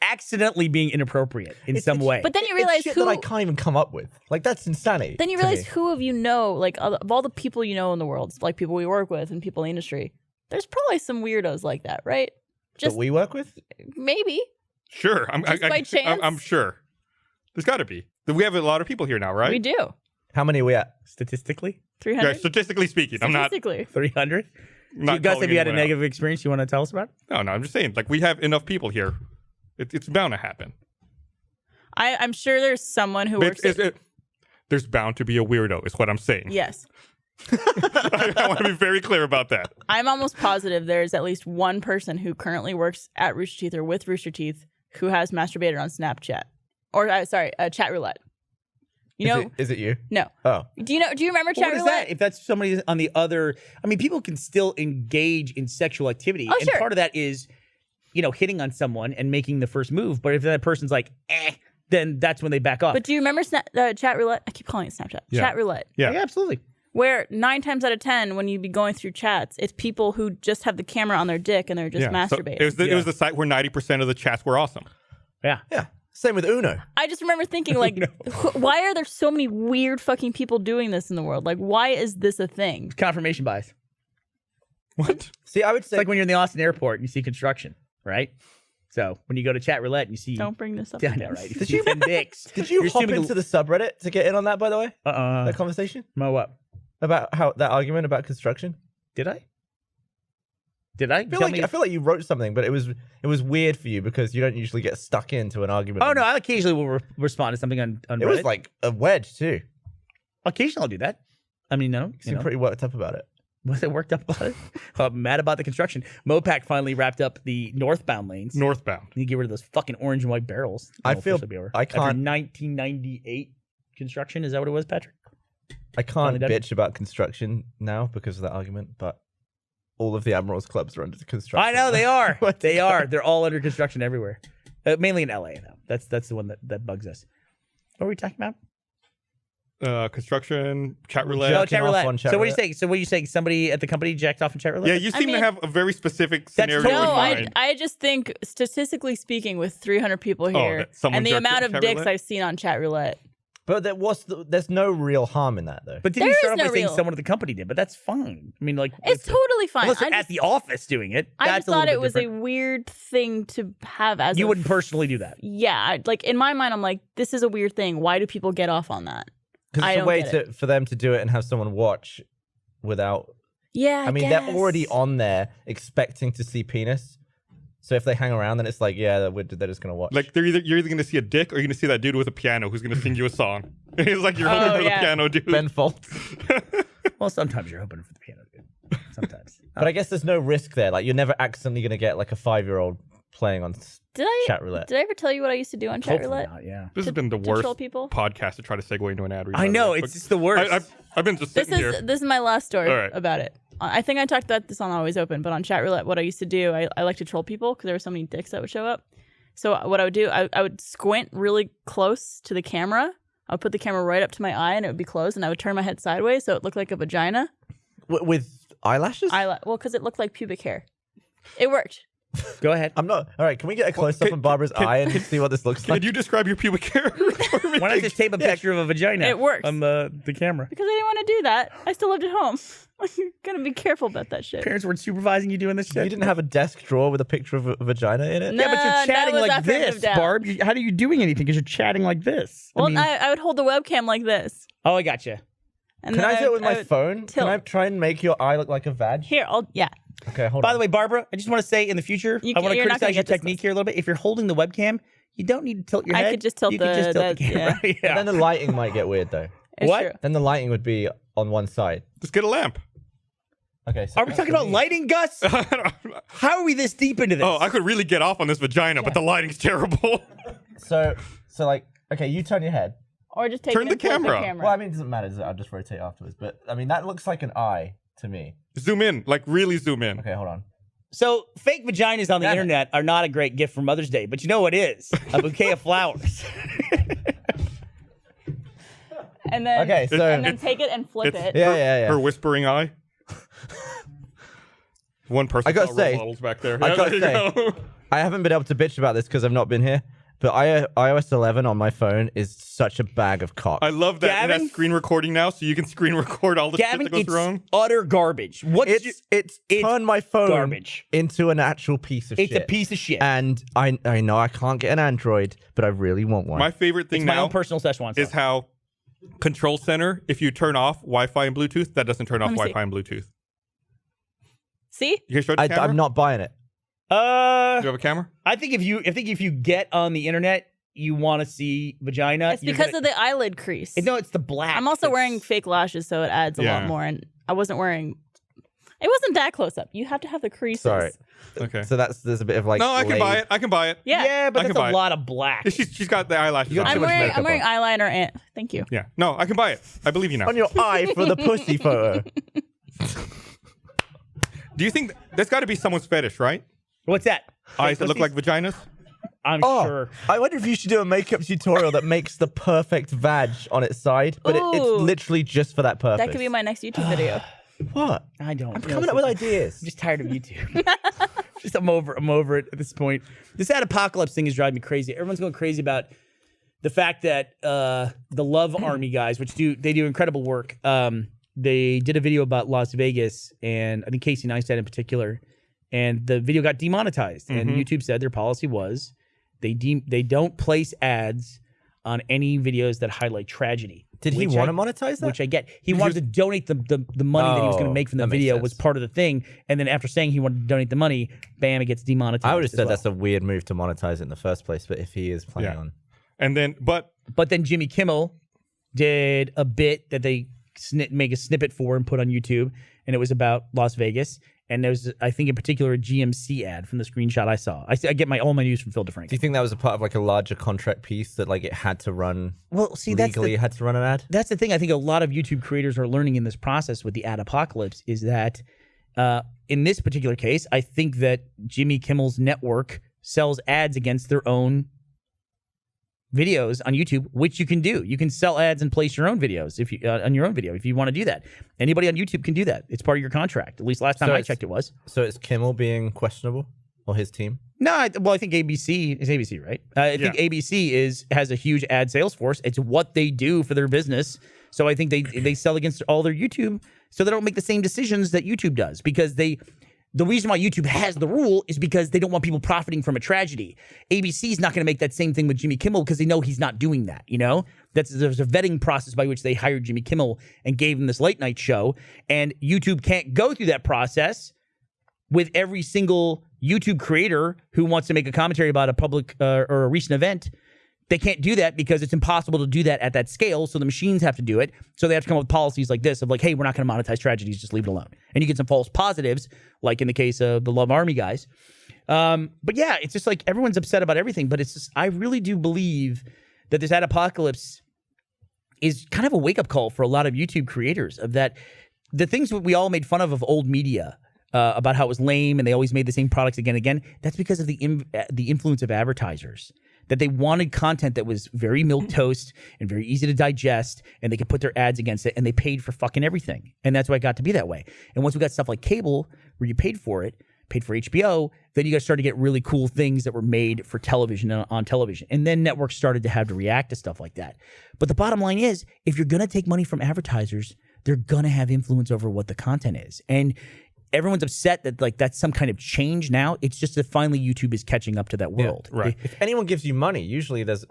accidentally being inappropriate in some way. But then you realize shit that I can't even come up with. Like that's insanity. Then you realize who of you know, like of all the people you know in the world, like people we work with and people in the industry, there's probably some weirdos like that, right? Just that we work with? Maybe. Sure. By chance? I'm sure. There's got to be. We have a lot of people here now, right? We do. How many are we at? Statistically? 300? Yeah, statistically speaking. I'm not. 300? Not you guys, have you had a negative out. experience you want to tell us about? No, I'm just saying. Like, we have enough people here. It's bound to happen. I'm sure there's someone who works there's bound to be a weirdo, is what I'm saying. Yes. I want to be very clear about that. I'm almost positive there's at least one person who currently works at Rooster Teeth or with Rooster Teeth who has masturbated on Snapchat. Or, chat roulette. Is it you? No. Oh. Do you remember chat roulette? roulette? That? If that's somebody on the other, I mean, people can still engage in sexual activity. Oh, and sure. part of that is, hitting on someone and making the first move. But if that person's like, then that's when they back off. But do you remember chat roulette? I keep calling it Snapchat. Yeah. Chat roulette. Yeah. Absolutely. Where 9 times out of 10, when you'd be going through chats, it's people who just have the camera on their dick and they're just masturbating. So it was the site where 90% of the chats were awesome. Yeah. Yeah. Same with Uno. I just remember thinking, like, why are there so many weird fucking people doing this in the world? Like, why is this a thing? Confirmation bias. What? See, I would say It's like when you're in the Austin airport and you see construction, right? So when you go to chat roulette and you see... Don't bring this up Yeah, I again. know, right? Did you 10 dicks. Did you You're hop assuming into the subreddit to get in on that, by the way? That conversation? No, what? About how that argument about construction? Did I? Did I? I feel like you wrote something, but it was weird for you because you don't usually get stuck into an argument. Oh, no, I occasionally will respond to something on Reddit. It was like a wedge, too. Occasionally I'll do that. I mean, no. You seem pretty worked up about it. Was it worked up about it? I'm mad about the construction. Mopac finally wrapped up the northbound lanes. Northbound. You get rid of those fucking orange and white barrels. I That'll feel officially be over. I can't. After 1998 construction, is that what it was, Patrick? I can't Finally done. bitch about construction now because of that argument, but all of the Admirals clubs are under construction. I know they now. are. They are. They're all under construction everywhere. Mainly in LA, though. That's the one that bugs us. What were we talking about? Construction, chat roulette. No, chat off roulette. on chat So what are you roulette. saying? So what are you saying? Somebody at the company jacked off in chat roulette? Yeah, you seem to have a very specific scenario in No, mind. I just think, statistically speaking, with 300 people here, that someone and the jerked amount at of chat dicks roulette? I've seen on chat roulette. But there's no real harm in that, though. But did There you is start off no by saying real- someone at the company did? But that's fine. I mean, like... It's totally fine. Unless they're I at just, the office doing it. I that's just a little thought bit it was different. a weird thing to have as You a wouldn't personally do that. Yeah, like in my mind, I'm like, this is a weird thing. Why do people get off on that? Because I it's a don't way get for them to do it and have someone watch without... Yeah, I mean, they're already on there expecting to see penis. So if they hang around, then it's like, yeah, they're just going to watch. Like, you're either going to see a dick or you're going to see that dude with a piano who's going to sing you a song. It's like you're hoping for the piano dude. Ben Folds. Well, sometimes you're hoping for the piano, dude. Sometimes. But I guess there's no risk there. Like, you're never accidentally going to get like a 5-year-old playing on Did I chat roulette. Did I ever tell you what I used to do on chat Hopefully roulette? not, yeah. This has been the To worst troll people? podcast to try to segue into an ad read. I by the know, way. it's just the worst. I've been just This sitting is here. this is my last story All right. about it. I think I talked about this on Always Open, but on chat roulette, what I used to do, I like to troll people because there were so many dicks that would show up. So what I would do, I would squint really close to the camera. I would put the camera right up to my eye, and it would be closed, and I would turn my head sideways so it looked like a vagina. With eyelashes? Well, because it looked like pubic hair. It worked. Go ahead. I'm not. All right, can we get a close up on Barbara's eye and see what this looks Can like? you describe your pubic hair? for me? Why not just tape a picture of a vagina? It works. On the camera. Because I didn't want to do that. I still lived at home. You're gonna be careful about that shit. Parents weren't supervising you doing this shit. You didn't have a desk drawer with a picture of a vagina in it? No. Yeah, but you're that chatting was like after I this, moved out. Barb. How are you doing anything? Because you're chatting like this. Well, I mean, I would hold the webcam like this. oh, I gotcha. And Can then I do it with my would phone? Can tilt. I try and make your eye look like a vag? Here, yeah. Okay, hold By on. the way, Barbara, I just want to say in the future, I want to you're not criticize gonna your get this technique here a little bit. If you're holding the webcam, you don't need to tilt your I head. could just tilt you could just tilt the camera. yeah. Yeah. Then the lighting might get weird though. It's What? true. Then the lighting would be on one side. Just get a lamp. Okay. So Are we talking about lighting, Gus? How are we this deep into this? Oh, I could really get off on this vagina, but the lighting's terrible. So like, okay, you turn your head. Or just take Turn it the and flip camera. Well, I mean, it doesn't matter. I'll just rotate afterwards. But I mean, that looks like an eye to me. Zoom in, like really zoom in. Okay, hold on. So fake vaginas on the Damn it. internet are not a great gift for Mother's Day, but you know what is? A bouquet of flowers. And then, Okay, so and then take it and flip It's it. yeah. Her whispering eye. One person I gotta saw role say- models back there. I Yeah, gotta there you go. I haven't been able to bitch about this because I've not been here. But iOS 11 on my phone is such a bag of cock. I love that. And Gavin? that's screen recording now, so you can screen record all the Gavin, shit that goes it's wrong. utter garbage. It's turned my phone garbage. into an actual piece of It's shit. a piece of shit. And I know I can't get an Android, but I really want one. My favorite thing It's my now own personal Szechuan is sauce. how Control Center, if you turn off Wi-Fi and Bluetooth, that doesn't turn off me see. Wi-Fi and Bluetooth. See? You can show the camera? I'm not buying it. Do you have a camera? I think if you get on the internet, you want to see vagina. It's because of the eyelid crease. No, it's the black. I'm also that's- wearing fake lashes, so it adds a Yeah. lot more. And I wasn't wearing. It wasn't that close up. You have to have the creases. Sorry. Okay. So there's a bit of like. No, I can buy it. I can buy it. Yeah. Yeah, but I can that's buy a it. lot of black. She's got the eyelashes You got on. too much I'm makeup wearing on. eyeliner and thank you. Yeah. No, I can buy it. I believe you now. On your eye for the pussy photo. Do you think there's got to be someone's fetish, right? What's that? Eyes that look like vaginas? I'm Oh, sure. I wonder if you should do a makeup tutorial that makes the perfect vag on its side, but it's Ooh. literally just for that purpose. That could be my next YouTube video. What? I don't. I'm know, coming up with ideas. I'm just tired of YouTube. I'm over it at this point. This ad apocalypse thing is driving me crazy. Everyone's going crazy about the fact that the Love Army guys, which do incredible work. They did a video about Las Vegas, and I think Casey Neistat in particular, and the video got demonetized. And YouTube said their policy was they don't place ads on any videos that highlight tragedy. Did he which want I- to monetize that? Which I get. He wanted to donate the money that he was going to Oh, make from the that makes video sense. was part of the thing. And then after saying he wanted to donate the money, bam, it gets demonetized. I would have as said well. that's a weird move to monetize it in the first place, but if he is planning Yeah. on. And then, but But then Jimmy Kimmel did a bit that they make a snippet for and put on YouTube, and it was about Las Vegas. And there was, I think, in particular, a GMC ad from the screenshot I saw. I get all my news from Phil DeFranco. Do you think that was a part of like a larger contract piece that like it had to run Well, see, legally? It had to run an ad. that's the thing I think a lot of YouTube creators are learning in this process with the ad apocalypse is that in this particular case, I think that Jimmy Kimmel's network sells ads against their own videos on YouTube, which you can do. You can sell ads and place your own videos if you on your own video if you want to do that. Anybody on YouTube can do that. It's part of your contract. At least last time So I it's- checked, it was. So is Kimmel being questionable or his team? No, I think ABC is ABC, right? I think Yeah. ABC has a huge ad sales force. It's what they do for their business. So I think they sell against all their YouTube, so they don't make the same decisions that YouTube does because the reason why YouTube has the rule is because they don't want people profiting from a tragedy. ABC is not going to make that same thing with Jimmy Kimmel because they know he's not doing that. You know, there's a vetting process by which they hired Jimmy Kimmel and gave him this late night show, and YouTube can't go through that process with every single YouTube creator who wants to make a commentary about a public or a recent event. They can't do that because it's impossible to do that at that scale. So the machines have to do it. So they have to come up with policies like this of like, hey, we're not going to monetize tragedies. Just leave it alone. And you get some false positives, like in the case of the Love Army guys. But yeah, it's just like everyone's upset about everything. But it's just, I really do believe that this apocalypse is kind of a wake up call for a lot of YouTube creators of that. The things that we all made fun of old media about how it was lame and they always made the same products again and again. That's because of the influence of advertisers. That they wanted content that was very milquetoast and very easy to digest, and they could put their ads against it, and they paid for fucking everything. And that's why it got to be that way. And once we got stuff like cable, where you paid for it, paid for HBO, then you guys started to get really cool things that were made for television on television. And then networks started to have to react to stuff like that. But the bottom line is, if you're going to take money from advertisers, they're going to have influence over what the content is. And everyone's upset that like that's some kind of change now. It's just that finally YouTube is catching up to that world. Yeah, right. If anyone gives you money, usually there's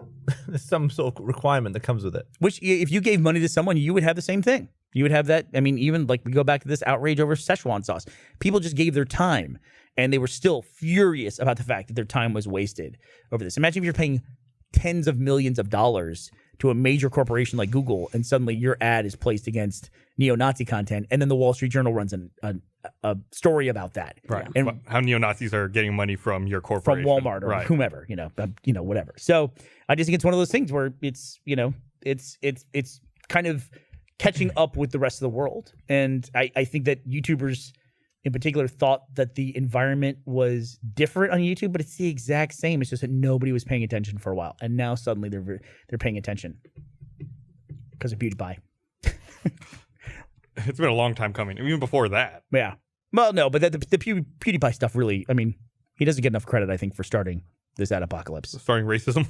some sort of requirement that comes with it. Which if you gave money to someone, you would have the same thing. You would have that. I mean, even like we go back to this outrage over Szechuan sauce. People just gave their time and they were still furious about the fact that their time was wasted over this. Imagine if you're paying tens of millions of dollars to a major corporation like Google and suddenly your ad is placed against neo-Nazi content and then the Wall Street Journal runs a story about that. Right. And But how neo-Nazis are getting money from your from corporation. Walmart or whomever, whatever. So I just think it's one of those things where it's kind of catching up with the rest of the world. And I think that YouTubers in particular thought that the environment was different on YouTube, but it's the exact same. It's just that nobody was paying attention for a while. And now suddenly they're paying attention because of PewDiePie. It's been a long time coming, even before that. Yeah. Well, no, but the PewDiePie stuff really, I mean, he doesn't get enough credit, I think, for starting this ad apocalypse. Starting racism.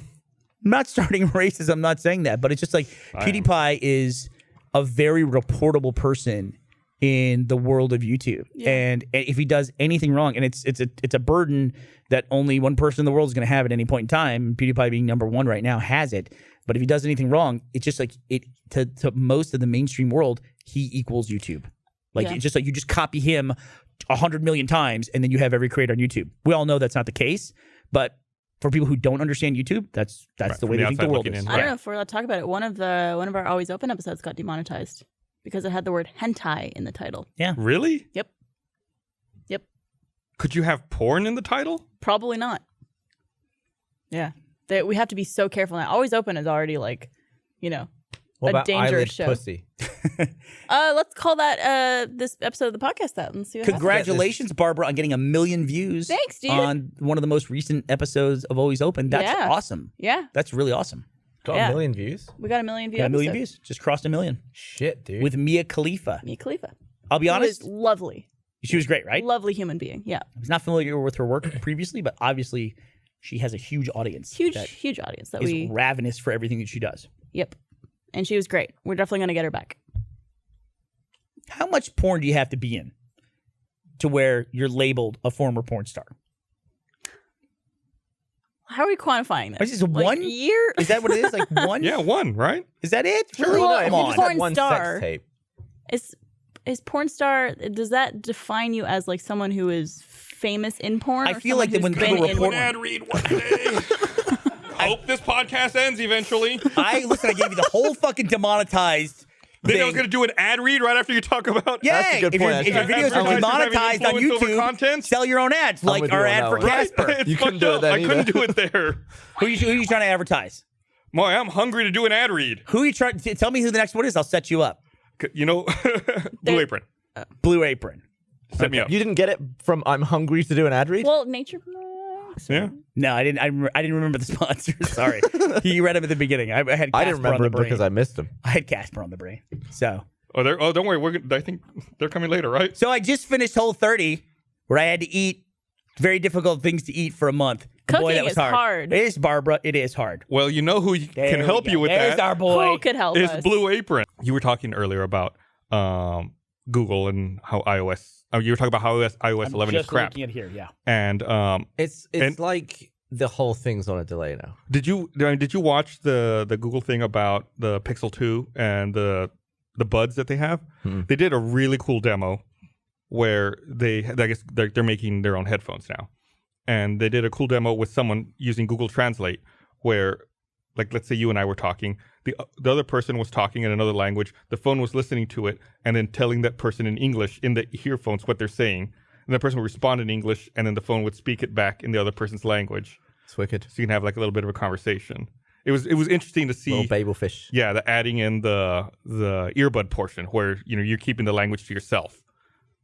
Not starting racism, I'm not saying that, but it's just like PewDiePie is a very reportable person in the world of YouTube. Yeah. And if he does anything wrong, and it's a burden that only one person in the world is going to have at any point in time, PewDiePie being number one right now has it. But if he does anything wrong, it's just like to most of the mainstream world, he equals YouTube. Like it's just like you just copy him 100 million times and then you have every creator on YouTube. We all know that's not the case, but for people who don't understand YouTube, that's right, the way they think the world is. I don't know if we're allowed to talk about it. One of our Always Open episodes got demonetized because it had the word hentai in the title. Yeah. Really? Yep. Could you have porn in the title? Probably not. Yeah. We have to be so careful now. Always Open is already like, What about dangerous eyelid show. pussy? Let's call that this episode of the podcast that and see what Congratulations, Barbara, on getting 1 million views. Thanks, dude. On one of the most recent episodes of Always Open. That's awesome. Yeah. That's really awesome. Got 1 million views? We got 1 million views. Got 1 million views. Just crossed 1 million. Shit, dude. With Mia Khalifa. Mia Khalifa. I'll be honest. Was lovely. She was great, right? Lovely human being. Yeah. I was not familiar with her work previously, but obviously she has a huge audience. Huge audience that is ravenous for everything that she does. Yep. And she was great. We're definitely going to get her back. How much porn do you have to be in to where you're labeled a former porn star? How are we quantifying this? Is this one year? Is that what it is? Like one? Yeah, one, right? Is that it? Sure. Really? Well, Come on. just porn one star. sex tape. Is porn star, does that define you as like someone who is famous in porn? I feel like that when people report ad read one day. Hope this podcast ends eventually. I gave you the whole fucking demonetized Then thing. I was going to do an ad read right after you talk about. Yeah, That's a good point. If your videos are demonetized on YouTube, sell your own ads, like with our you on ad that for one. Casper. It's You couldn't fucked do it up. then I couldn't either. do it there. Who are you trying to advertise? Boy, I'm hungry to do an ad read. Who are you trying? Tell me who the next one is. I'll set you up. Blue Apron. Blue Apron. Set me up. You didn't get it from I'm hungry to do an ad read? Well, nature. Yeah. No, I didn't. I didn't remember the sponsor. Sorry, you read them at the beginning. I had. Casper I didn't remember on the it brain. because I missed them. I had Casper on the brain. So Don't worry. I think they're coming later, right? I just finished Whole 30, where I had to eat very difficult things to eat for a month. Cooking Boy, that was is hard. hard. It is, Barbara. It is hard. Well, you know who can There help we you go. with There's that. our boy. Who could help Is us? Blue Apron. You were talking earlier about Google and how iOS. You were talking about how iOS 11 is just crap. looking at here, yeah. And It's And- like the whole thing's on a delay now. did you watch the Google thing about the Pixel 2 and the buds that they have? They did a really cool demo where I guess they're making their own headphones now, and they did a cool demo with someone using Google Translate where, like, let's say you and I were talking, the other person was talking in another language, the phone was listening to it and then telling that person in English in the earphones what they're saying, and the person would respond in English, and then the phone would speak it back in the other person's language, It's wicked. so you can have like a little bit of a conversation. It was interesting to see. Little babel fish. Yeah, the adding in the earbud portion where you're keeping the language to yourself.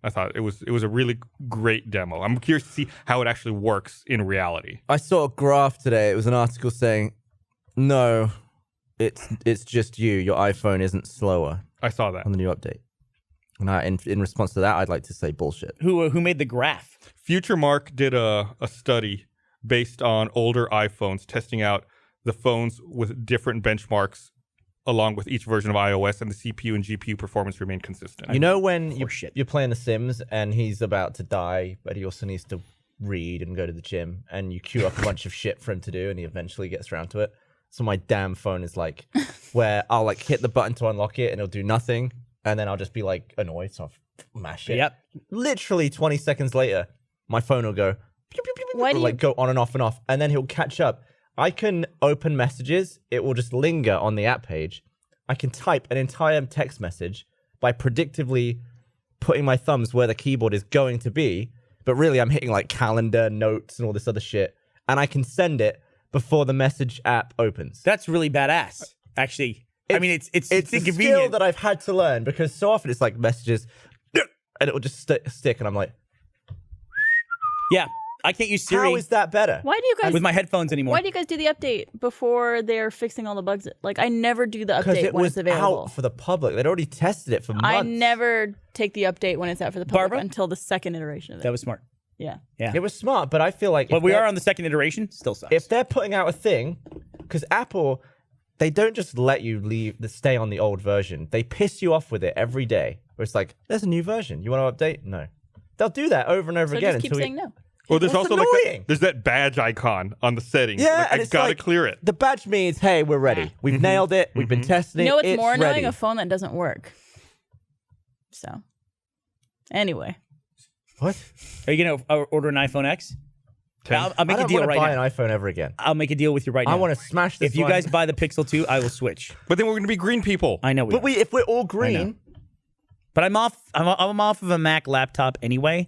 I thought it was a really great demo. I'm curious to see how it actually works in reality. I saw a graph today. It was an article saying, no, it's just you. Your iPhone isn't slower I saw that. on the new update. And in response to that, I'd like to say bullshit. Who made the graph? FutureMark did a study based on older iPhones, testing out the phones with different benchmarks along with each version of iOS, and the CPU and GPU performance remain consistent. You know when Horseshit. you're playing The Sims and he's about to die, but he also needs to read and go to the gym, and you queue up a bunch of shit for him to do, and he eventually gets around to it. So my damn phone is like, where I'll like hit the button to unlock it and it'll do nothing, and then I'll just be like annoyed, so I'll mash it. Yep. Literally 20 seconds later, my phone will go, pew, pew, pew, pew, Why do will, like go on, and then he'll catch up. I can open messages, it will just linger on the app page. I can type an entire text message by predictively putting my thumbs where the keyboard is going to be, but really I'm hitting like calendar, notes, and all this other shit, and I can send it before the message app opens. That's really badass. Actually, I mean, it's It's a skill inconvenient. that I've had to learn because so often it's like messages, and it will just stick, and I'm like, Yeah, I can't use Siri how is that better? Why do you guys? with my headphones anymore. Why do you guys do the update before they're fixing all the bugs? Like I never do the Because update it when was it's available. out for the public. They'd already tested it for months. I never take the update when it's out for the public Barbara? until the second iteration of it. That was smart. Yeah. Yeah. It was smart, but I feel like But if we they're- are on the second iteration. Still sucks. if they're putting out a thing, because Apple, they don't just let you stay on the old version. They piss you off with it every day. Where it's like, there's a new version. You want to update? No. They'll do that over and over So again just keep until saying no. Well, there's That's also like annoying. there's that badge icon on the settings. Yeah, Like, and I it's gotta like, clear it. The badge means, hey, we're ready. We've nailed it. We've been testing it. You know what's it's more annoying? ready. A phone that doesn't work. So, anyway, What? Are you gonna order an iPhone X? I'll I make a don't deal want to right buy now. an iPhone ever again. I'll make a deal with you right now. I want to smash this If you one. guys buy the Pixel 2, I will switch. But then we're gonna be green people. I know we. But are. if we're all I know. green, But I'm off. I'm off of a Mac laptop anyway.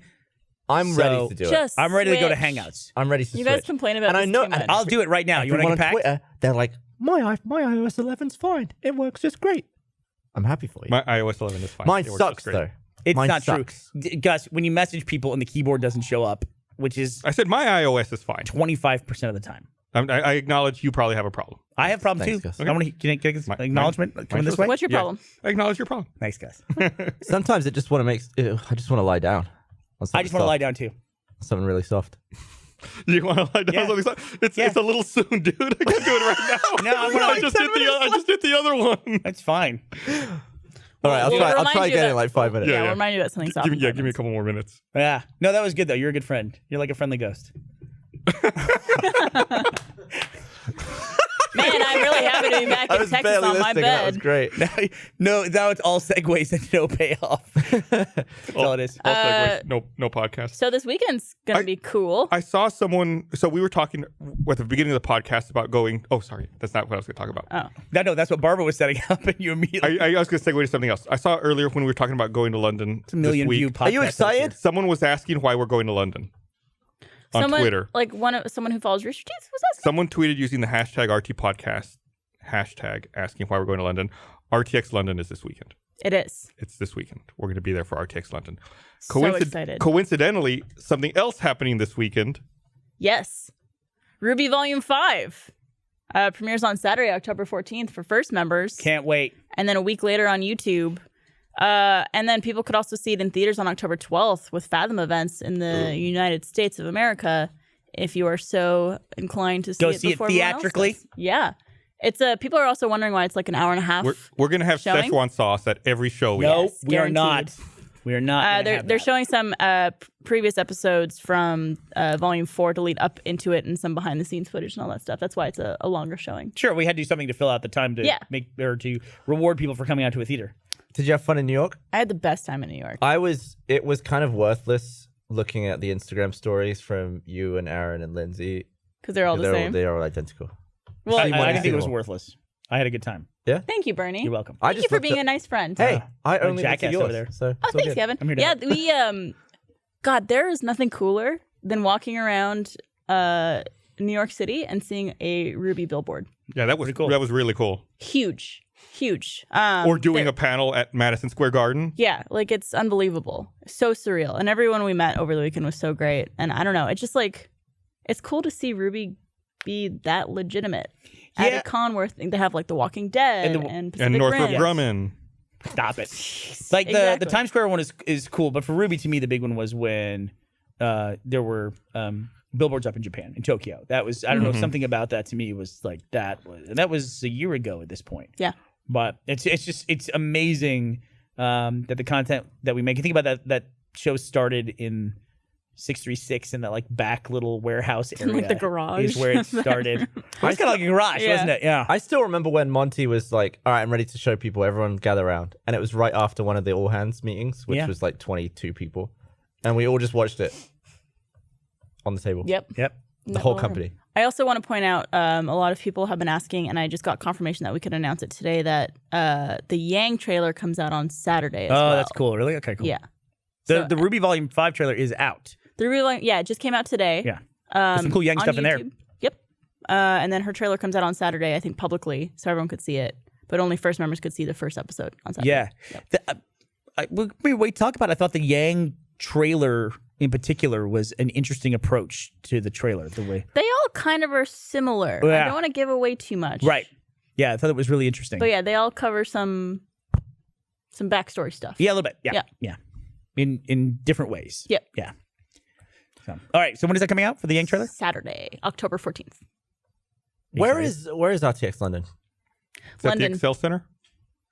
I'm So- ready to do it. just I'm ready to go to switch. Hangouts. I'm ready to You switch. guys complain about And I this know- too much. and I'll do it right now. You want to Everyone get on packed? Twitter, they're like, my iOS 11's fine. It works just great. I'm happy for you. My iOS 11 is fine. Mine It works sucks, just great. though. It's Mine not sucks. true, Gus. When you message people and the keyboard doesn't show up, which is I said my iOS is fine. 25% of the time, I acknowledge you probably have a problem. I have problems Thanks, too. Gus. I want to can I get this Mine- acknowledgement mine coming this shows way. up. What's your Yeah. problem? I acknowledge your problem. Thanks, Gus. Sometimes it just want to make. I just want to lie down. I just want to lie down too. Something really soft. You want to lie down? Yeah. on something so- It's Yeah. it's a little soon, dude. I can't do it right now. No, I wanna- I just did the other one. That's fine. All right, I'll We'll try. I'll remind try you again that- in like 5 minutes. Yeah, Yeah, we'll yeah. remind you about something soft. Give me, in yeah, 5 give me a minutes. couple more minutes. Yeah. No, that was good though. You're a good friend. You're like a friendly ghost. Man, I'm really happy to be back I in was Texas barely on my listening. That was bed. great. No, now it's all segues and no payoff. That's all it is. All segues, no podcast. So this weekend's gonna be cool. I saw someone. So we were talking at the beginning of the podcast about going. Oh, sorry, that's not what I was going to talk about. Oh, No, that's what Barbara was setting up, and you immediately. I was going to segue to something else. I saw earlier when we were talking about going to London It's a million this view week. podcast. Are you excited? Someone was asking why we're going to London on someone Twitter. like someone who follows Rooster Teeth was asking. Someone tweeted using the hashtag RT Podcast hashtag asking why we're going to London. RTX London is this weekend. It is. It's this weekend. We're going to be there for RTX London. So excited. Coincidentally, something else happening this weekend. Yes. Ruby Volume 5 premieres on Saturday, October 14th for first members. Can't wait. And then a week later on YouTube. And then people could also see it in theaters on October 12th with Fathom events in the United States of America if you are so inclined to see Go it see it before everyone else theatrically? does. Yeah. It's people are also wondering why it's like an hour and a half. We're going to have Showing? Szechuan sauce at every show. we No, do. Yes, we are not. guaranteed. We are not. They're showing some previous episodes from Volume 4 to lead up into it and some behind the scenes footage and all that stuff. That's why it's a longer showing. Sure, we had to do something to fill out the time to Yeah. make or to reward people for coming out to a theater. Did you have fun in New York? I had the best time in New York. It was kind of worthless looking at the Instagram stories from you and Aaron and Lindsay. Because they're all the same. They're all identical. Well, I See one didn't and think it was see one. worthless. I had a good time. thank you, Bernie. You're welcome. Thank you for being a nice friend. Hey, I only looked jackass at yours. over there. So Oh, it's all thanks, good. Kevin. I'm here to Yeah, help. we God, there is nothing cooler than walking around New York City and seeing a Ruby billboard. Yeah, that was cool. That was really cool. Huge. Or doing a panel at Madison Square Garden. Yeah, like it's unbelievable. So surreal. And everyone we met over the weekend was so great. And I don't know, it's just like, it's cool to see Ruby be that legitimate. At a con where they have like The Walking Dead and Pacific Northrop Rim. Grumman. Stop it. Like the Times Square one is cool, but for Ruby, to me, the big one was when there were billboards up in Japan, in Tokyo. That was, I don't know, something about that to me was like, that was a year ago at this point. Yeah. But it's amazing that the content that we make. You think about that show started in 636 in that like back little warehouse area. Like the garage. Is where it started. It was kind of like a garage, wasn't it? Yeah. I still remember when Monty was like, all right, I'm ready to show people, everyone gather around. And it was right after one of the all hands meetings, which was like 22 people. And we all just watched it on the table. Yep. The whole company. I also want to point out a lot of people have been asking, and I just got confirmation that we could announce it today, that the Yang trailer comes out on Saturday as well. Oh, that's cool. Really? Okay, cool. Yeah. The Ruby Volume 5 trailer is out. The Ruby, it just came out today. Yeah. There's some cool Yang on stuff in there. YouTube. Yep. And then her trailer comes out on Saturday, I think publicly, so everyone could see it. But only first members could see the first episode on Saturday. Yeah. Yep. We talk about it. I thought the Yang trailer in particular was an interesting approach to the trailer. The way They all kind of are similar. Yeah. I don't want to give away too much. Right. Yeah, I thought it was really interesting. But yeah, they all cover some backstory stuff. Yeah, a little bit. Yeah. In different ways. Yep. Yeah. So, all right. So when is that coming out for the Yang trailer? Saturday, October 14th. Where is RTX London? Is that London. the Excel Center?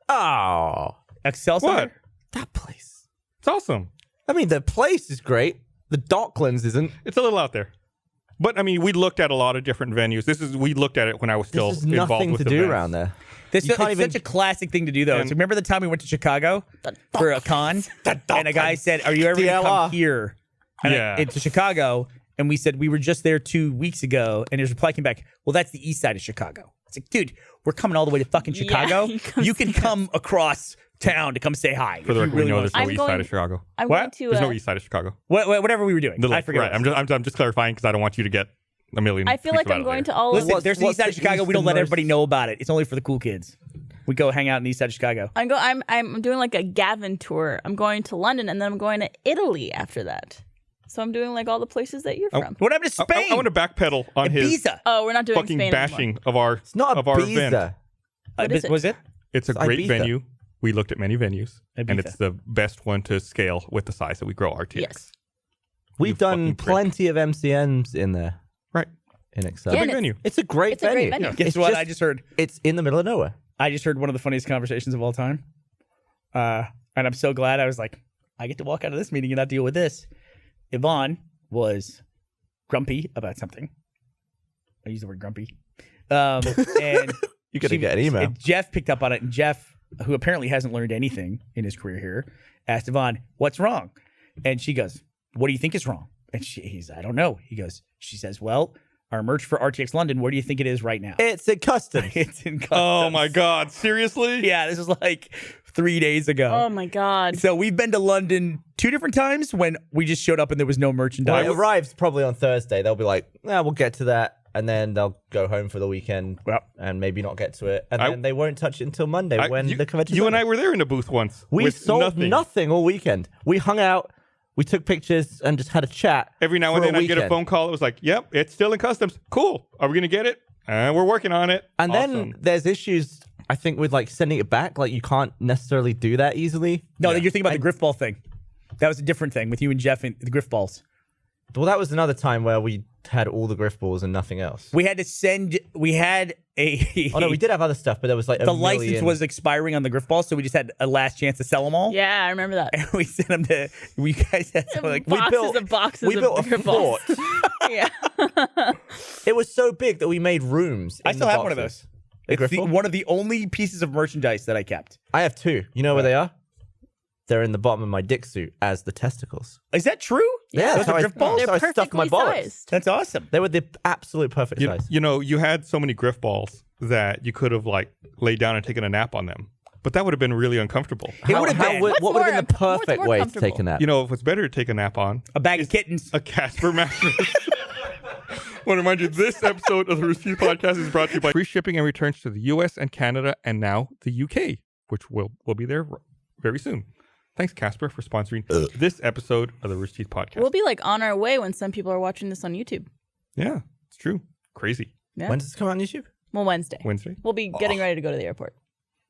Oh, Excel What? Center? that place. It's awesome. I mean, the place is great. The Docklands isn't. It's a little out there. But I mean, we looked at a lot of different venues. We looked at it when I was still There's involved nothing with to do events. around there. It's You can't even- such a classic thing to do, though. And- So remember the time we went to Chicago for a con? And a guy said, are you ever going to come DLR. here? And to Chicago. And we said, we were just there 2 weeks ago. And his reply came back, well, that's the east side of Chicago. It's like, dude, we're coming all the way to fucking Chicago. You can come across town to come say hi. For the if record, you really we know want there's to. no east side of Chicago. I'm What? going to. There's no east side of Chicago. Whatever we were doing. I forget. Right. I'm just clarifying because I don't want you to get a million. I feel tweets like about I'm it going later. to all of Listen, What's- there's the what's east side of the Chicago. We don't let easternmost- everybody know about it. It's only for the cool kids. We go hang out in the east side of Chicago. I'm doing like a Gavin tour. I'm going to London and then I'm going to Italy after that. So I'm doing like all the places that you're from. What happened to Spain? I want to backpedal on his Ibiza. Oh, we're not doing fucking Spain bashing anymore. of our It's not of our event. Ibiza. What is it? Was it? It's a It's great Ibiza. venue. We looked at many venues, and Ibiza. it's the best one to scale with the size that we grow RTX. Yes. We've You done fucking prick. plenty of MCNs in there. Right. In Excel. It's a Yeah, big venue. It's a great It's a venue. great venue. Guess It's what? just- I just heard. It's in the middle of nowhere. I just heard one of the funniest conversations of all time. And I'm so glad I was like, I get to walk out of this meeting and not deal with this. Yvonne was grumpy about something. I use the word grumpy. And You gotta get an email. and Jeff picked up on it, and Jeff, who apparently hasn't learned anything in his career here, asked Yvonne, what's wrong? And she goes, what do you think is wrong? And he's, I don't know. She says, well, our merch for RTX London, where do you think it is right now? It's in customs. It's in customs. Oh my God! Seriously? Yeah, this is like 3 days ago. Oh my God. So we've been to London 2 different times when we just showed up and there was no Well, merchandise. it arrives probably on Thursday. They'll be like, "Yeah, we'll get to that," and then they'll go home for the weekend Well, and maybe not get to it, and I- then they won't touch it until Monday when you, the convention. you and I were there in the booth once. we with sold nothing all weekend. We hung out, we took pictures, and just had a chat. Every now for and then I get a weekend. phone call. It was like, "Yep, it's still in customs. Cool. Are we gonna get it? We're working on it." And Awesome. then there's issues, I think, with like sending it back. Like you can't necessarily do that easily. no, you're thinking about the griff ball thing. That was a different thing with you and Jeff and the griff balls. Well, that was another time where we had all the griff balls and nothing else. We had to send, we had a. Oh no, we did have other stuff, but there was like The license was expiring on the griff balls, so we just had a last chance to sell them all. Yeah, I remember that. And we sent them to, you guys had some, like, boxes of boxes we of built a beer balls. fort. Yeah. It was so big that we made rooms. I in still the have one of boxes. those. A It's griff ball? one of the only pieces of merchandise that I kept. I have 2. You know where they are? They're in the bottom of my dick suit as the testicles. Is that true? Yeah, Those so are I- griff balls? so They're I stuffed my perfectly bollocks. sized. That's awesome. They were the absolute perfect You, size. you know, you had so many griff balls that you could have like laid down and taken a nap on them. But that would have been really uncomfortable. It would have been What's What would have been the more- what's perfect more way to take a comfortable? nap? You know, if it's better to take a nap on, a bag of kittens. a Casper mattress. I want to remind you, this episode of the Rooster Teeth podcast is brought to you by free shipping and returns to the U.S. and Canada, and now the U.K., which will be there very soon. Thanks, Casper, for sponsoring this episode of the Rooster Teeth podcast. We'll be like on our way when some people are watching this on YouTube. Yeah, it's true. Crazy. Yeah. When does this come out on YouTube? Well, Wednesday. Wednesday. We'll be getting ready to go to the airport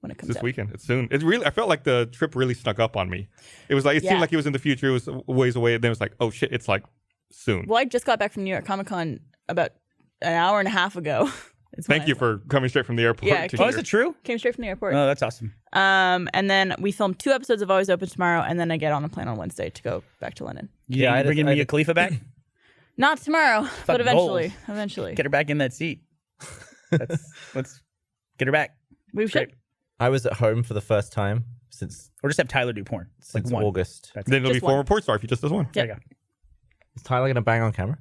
when it It's comes this out. weekend. It's soon. It's really. I felt like the trip really snuck up on me. It was like it Yeah. seemed like it was in the future. It was a ways away. And then it was like, oh shit, it's like soon. Well, I just got back from New York Comic Con about an hour and a half ago. It's when Thank you for coming straight from the airport. Yeah, to Oh, here. is it true? Came straight from the airport. Oh, that's awesome. And then we filmed 2 episodes of Always Open tomorrow, and then I get on a plane on Wednesday to go back to London. Yeah, I you bringing just- I Mia just- Khalifa back? Not tomorrow, but goals. eventually. Get her back in that seat. Let's get her back. We should. I was at home for the first time since Or just have Tyler do porn. since one. August. That's Then it'll be Just one. former porn star if he just does one. There you go. Is Tyler gonna bang on camera?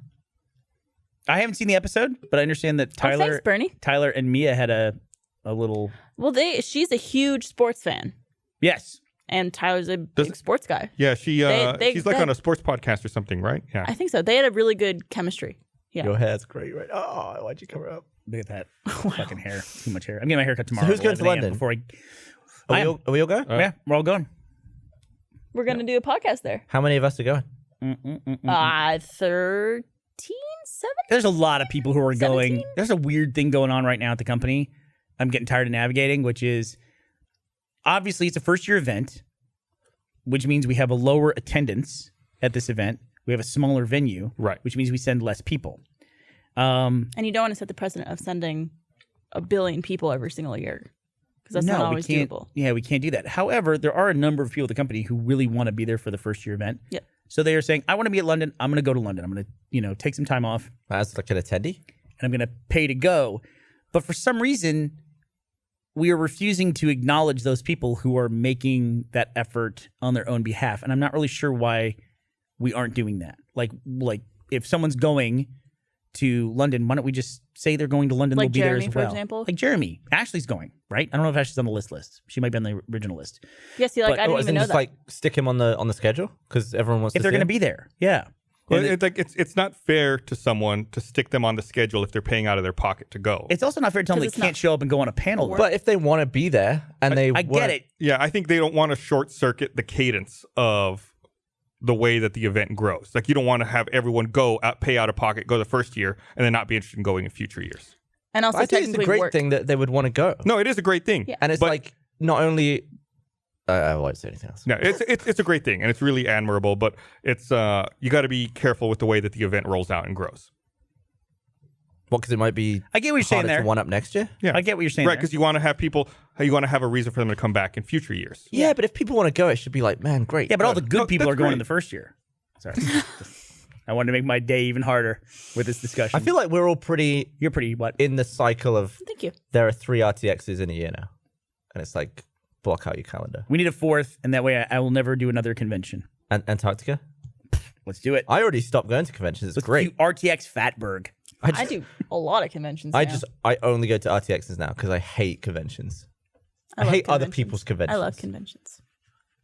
I haven't seen the episode, but I understand that Oh, thanks, Tyler, Bernie. Tyler and Mia had a little. Well, she's a huge sports fan, Yes. and Tyler's a big sports guy. Yeah, she's like they- on a sports podcast or something, right? Yeah. I think so. They had a really good chemistry. Yeah. Your hair's great, right? Oh, why'd you cover up? Look at that fucking hair. Too much hair. I'm getting my haircut tomorrow. who's at going to 11 a.m. London? Before Are I we, am. all, are we all going? Yeah, we're all going. We're gonna do a podcast there. How many of us are going? 13, 7? There's a lot of people who are 17? going. There's a weird thing going on right now at the company. I'm getting tired of navigating, which is obviously it's a first year event, which means we have a lower attendance at this event. We have a smaller venue, Right. which means we send less people. And you don't want to set the precedent of sending 1 billion people every single year, because that's not always we can't. doable. Yeah, we can't do that. However, there are a number of people at the company who really want to be there for the first year event. Yep. So they are saying, I want to be at London. I'm going to go to London. I'm going to, take some time off As like an attendee? and I'm going to pay to go. But for some reason, we are refusing to acknowledge those people who are making that effort on their own behalf. And I'm not really sure why we aren't doing that. Like if someone's going to London, why don't we just say they're going to London? Like they'll be Jeremy, there as for well. example? Like Jeremy. Ashley's going, right? I don't know if Ashley's on the list. She might be on the original list. Yes, I But- didn't As even in know just that. like stick him on the schedule because everyone wants If to they're see going to him? be there. Yeah. Well, And it's not fair to someone to stick them on the schedule if they're paying out of their pocket to go. it's also not fair to tell them 'Cause they it's can't not show up and go on a panel. But if they want to be there and they I get it. Yeah, I think they don't want to short circuit the cadence of the way that the event grows. Like you don't want to have everyone go out, pay out of pocket, go the first year, and then not be interested in going in future years. and also I think it's a technically great work. thing that they would want to go. No, it is a great thing. Yeah. And it's But- like not only I won't say anything else. No, it's a great thing, and it's really admirable. But it's you got to be careful with the way that the event rolls out and grows. What? Because it might be I get what you're saying harder there. to one up next year. Yeah, I get what you're saying right, there. because you want to have people, you want to have a reason for them to come back in future years. Yeah, but if people want to go, it should be like, man, great. Yeah, but all the No, good people that's are going great. in the first year. Sorry. I wanted to make my day even harder with this discussion. I feel like we're all pretty you're pretty what? in the cycle of Thank you. there are 3 RTXs in a year now, and it's like block out your calendar. We need a 4th, and that way I will never do another convention. And Antarctica. Let's do it. I already stopped going to conventions. It's Let's great. do RTX Fatberg. I do a lot of conventions. I now. only go to RTXs now because I hate conventions. I love hate other conventions. people's conventions. I love conventions.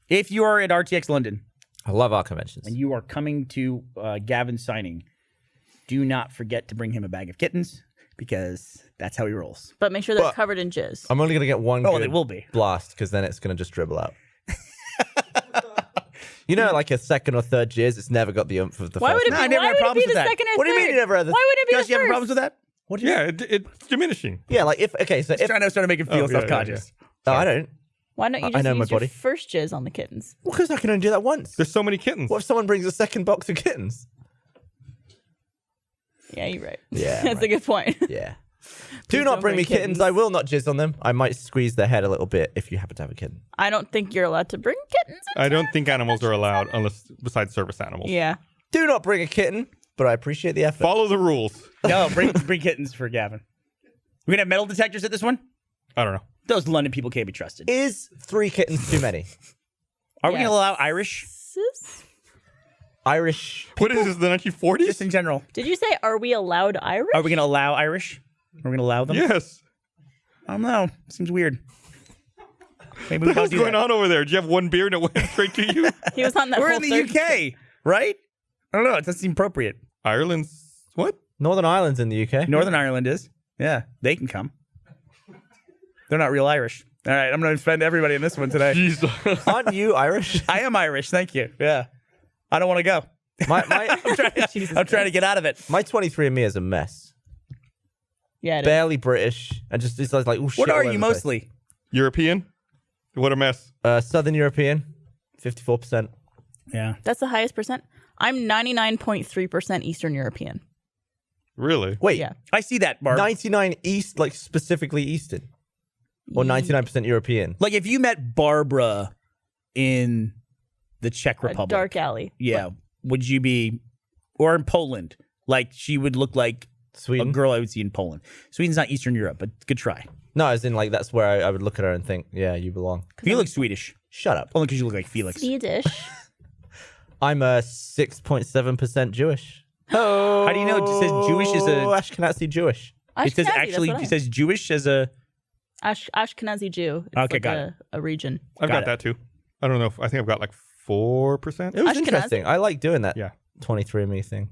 If you are at RTX London I love our conventions. and you are coming to Gavin's signing, do not forget to bring him a bag of kittens because that's how he rolls. But make sure they're But- covered in jizz. I'm only gonna get one. Oh, good they will be. blast because then it's gonna just dribble out. You know, like a second or third jizz, it's never got the oomph of the Why first. would it No, be? I never Why had would it problems be with the that. second or What do you mean third? you never had the- Why would it be Guys, the you have first? problems with that? What do you? Yeah, it's diminishing. Yeah, like if okay, so if I was trying to make him feel Oh, yeah, self-conscious. oh, I don't. Why don't you I just know my use your body. first jizz on the kittens? Well, because I can only do that once. There's so many kittens. What if someone brings a second box of kittens? Yeah, you're right. Yeah, That's a good point. Yeah. Please Do not don't bring me bring kittens. kittens. I will not jizz on them. I might squeeze their head a little bit if you happen to have a kitten. I don't think you're allowed to bring kittens. I don't think animals are allowed unless besides service animals. Yeah. Do not bring a kitten, but I appreciate the effort. Follow the rules. No, bring kittens for Gavin. We're going to have metal detectors at this one? I don't know. Those London people can't be trusted. Is 3 kittens too many? Are we Yes. going to allow Irish? Sis? Irish. What is this, the 1940s? Just in general. Did you say, are we allowed Irish? Are we going to allow Irish? Are we going to allow them? Yes. I don't know. Seems weird. Maybe we What the don't hell's do going that. on over there? Did you have one beer and it went straight to you? He was on that We're whole in the third- UK, right? I don't know. It doesn't seem appropriate. Ireland's what? Northern Ireland's in the UK. Northern Ireland is. Yeah, they can come. They're not real Irish. All right, I'm going to offend everybody in this one today. Jesus. Aren't you Irish? I am Irish. Thank you. Yeah. I don't want to go. My I'm trying to get out of it. my 23andMe is a mess. Yeah, it is. Barely British, and just it's like oh shit. What all are over you the place. mostly? European? What a mess. Southern European, 54%. Yeah. That's the highest percent. I'm 99.3% Eastern European. Really? Wait, Yeah. I see that, Barb. 99 East, like specifically Eastern, or 99% European. Like if you met Barbara in the Czech A Republic. dark alley. Yeah. Would you be, or in Poland? Like she would look like Sweden. a girl I would see in Poland. Sweden's not Eastern Europe, but good try. No, as in like that's where I would look at her and think, yeah, you belong. You look Swedish. Shut up. Only because you look like Felix. Swedish. I'm a 6.7% Jewish. Oh, How do you know? It just says Jewish is a. Ashkenazi Jewish. It says Ashkenazi, actually. that's what I It says Jewish as a. Ashkenazi Jew. It's Okay, like got a region. I've Got got it. that too. I don't know. I think I've got like 4%. It was Ashkenazi? interesting. I like doing that. Yeah. 23andMe thing.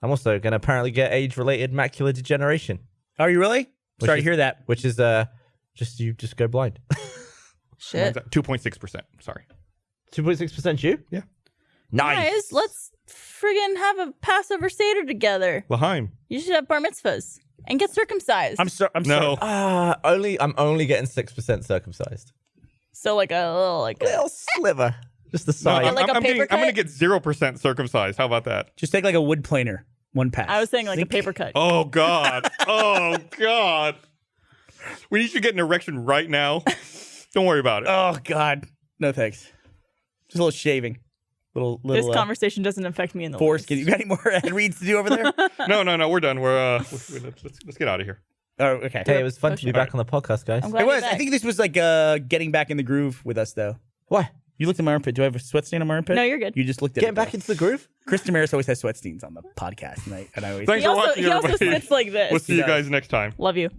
I'm also going to apparently get age-related macular degeneration, Are you really? Which Sorry is- to hear that. which is you just go blind. Shit. 2.6%. Sorry. 2.6% you? Yeah. Nice. Guys, let's friggin' have a Passover Seder together. Laheim. You should have bar mitzvahs and get circumcised. I'm sorry. No. I'm only getting 6% circumcised. So like a little Little sliver, just the No, side. like a I'm paper going to cut? get 0% circumcised. How about that? Just take like a wood planer, one pass. I was saying like a Think- paper cut. Oh, God. Oh, God. We need you to get an erection right now. Don't worry about it. Oh God, no thanks. Just a little shaving, little This conversation doesn't affect me in the foreskin. least. You got any more ad reads to do over there? No. We're done. Let's get out of here. Oh, okay. Hey, it was fun to be Okay. back on the podcast, guys. I'm glad It you're was. I back. think this was like getting back in the groove with us, though. Why? You looked at my armpit. Do I have a sweat stain on my armpit? No, you're good. You just looked at Getting it. back into the groove? Chris Damaris always has sweat stains on the podcast, and I always. Thanks He for also, watching, he also everybody. sits like this. We'll see you does. guys next time. Love you.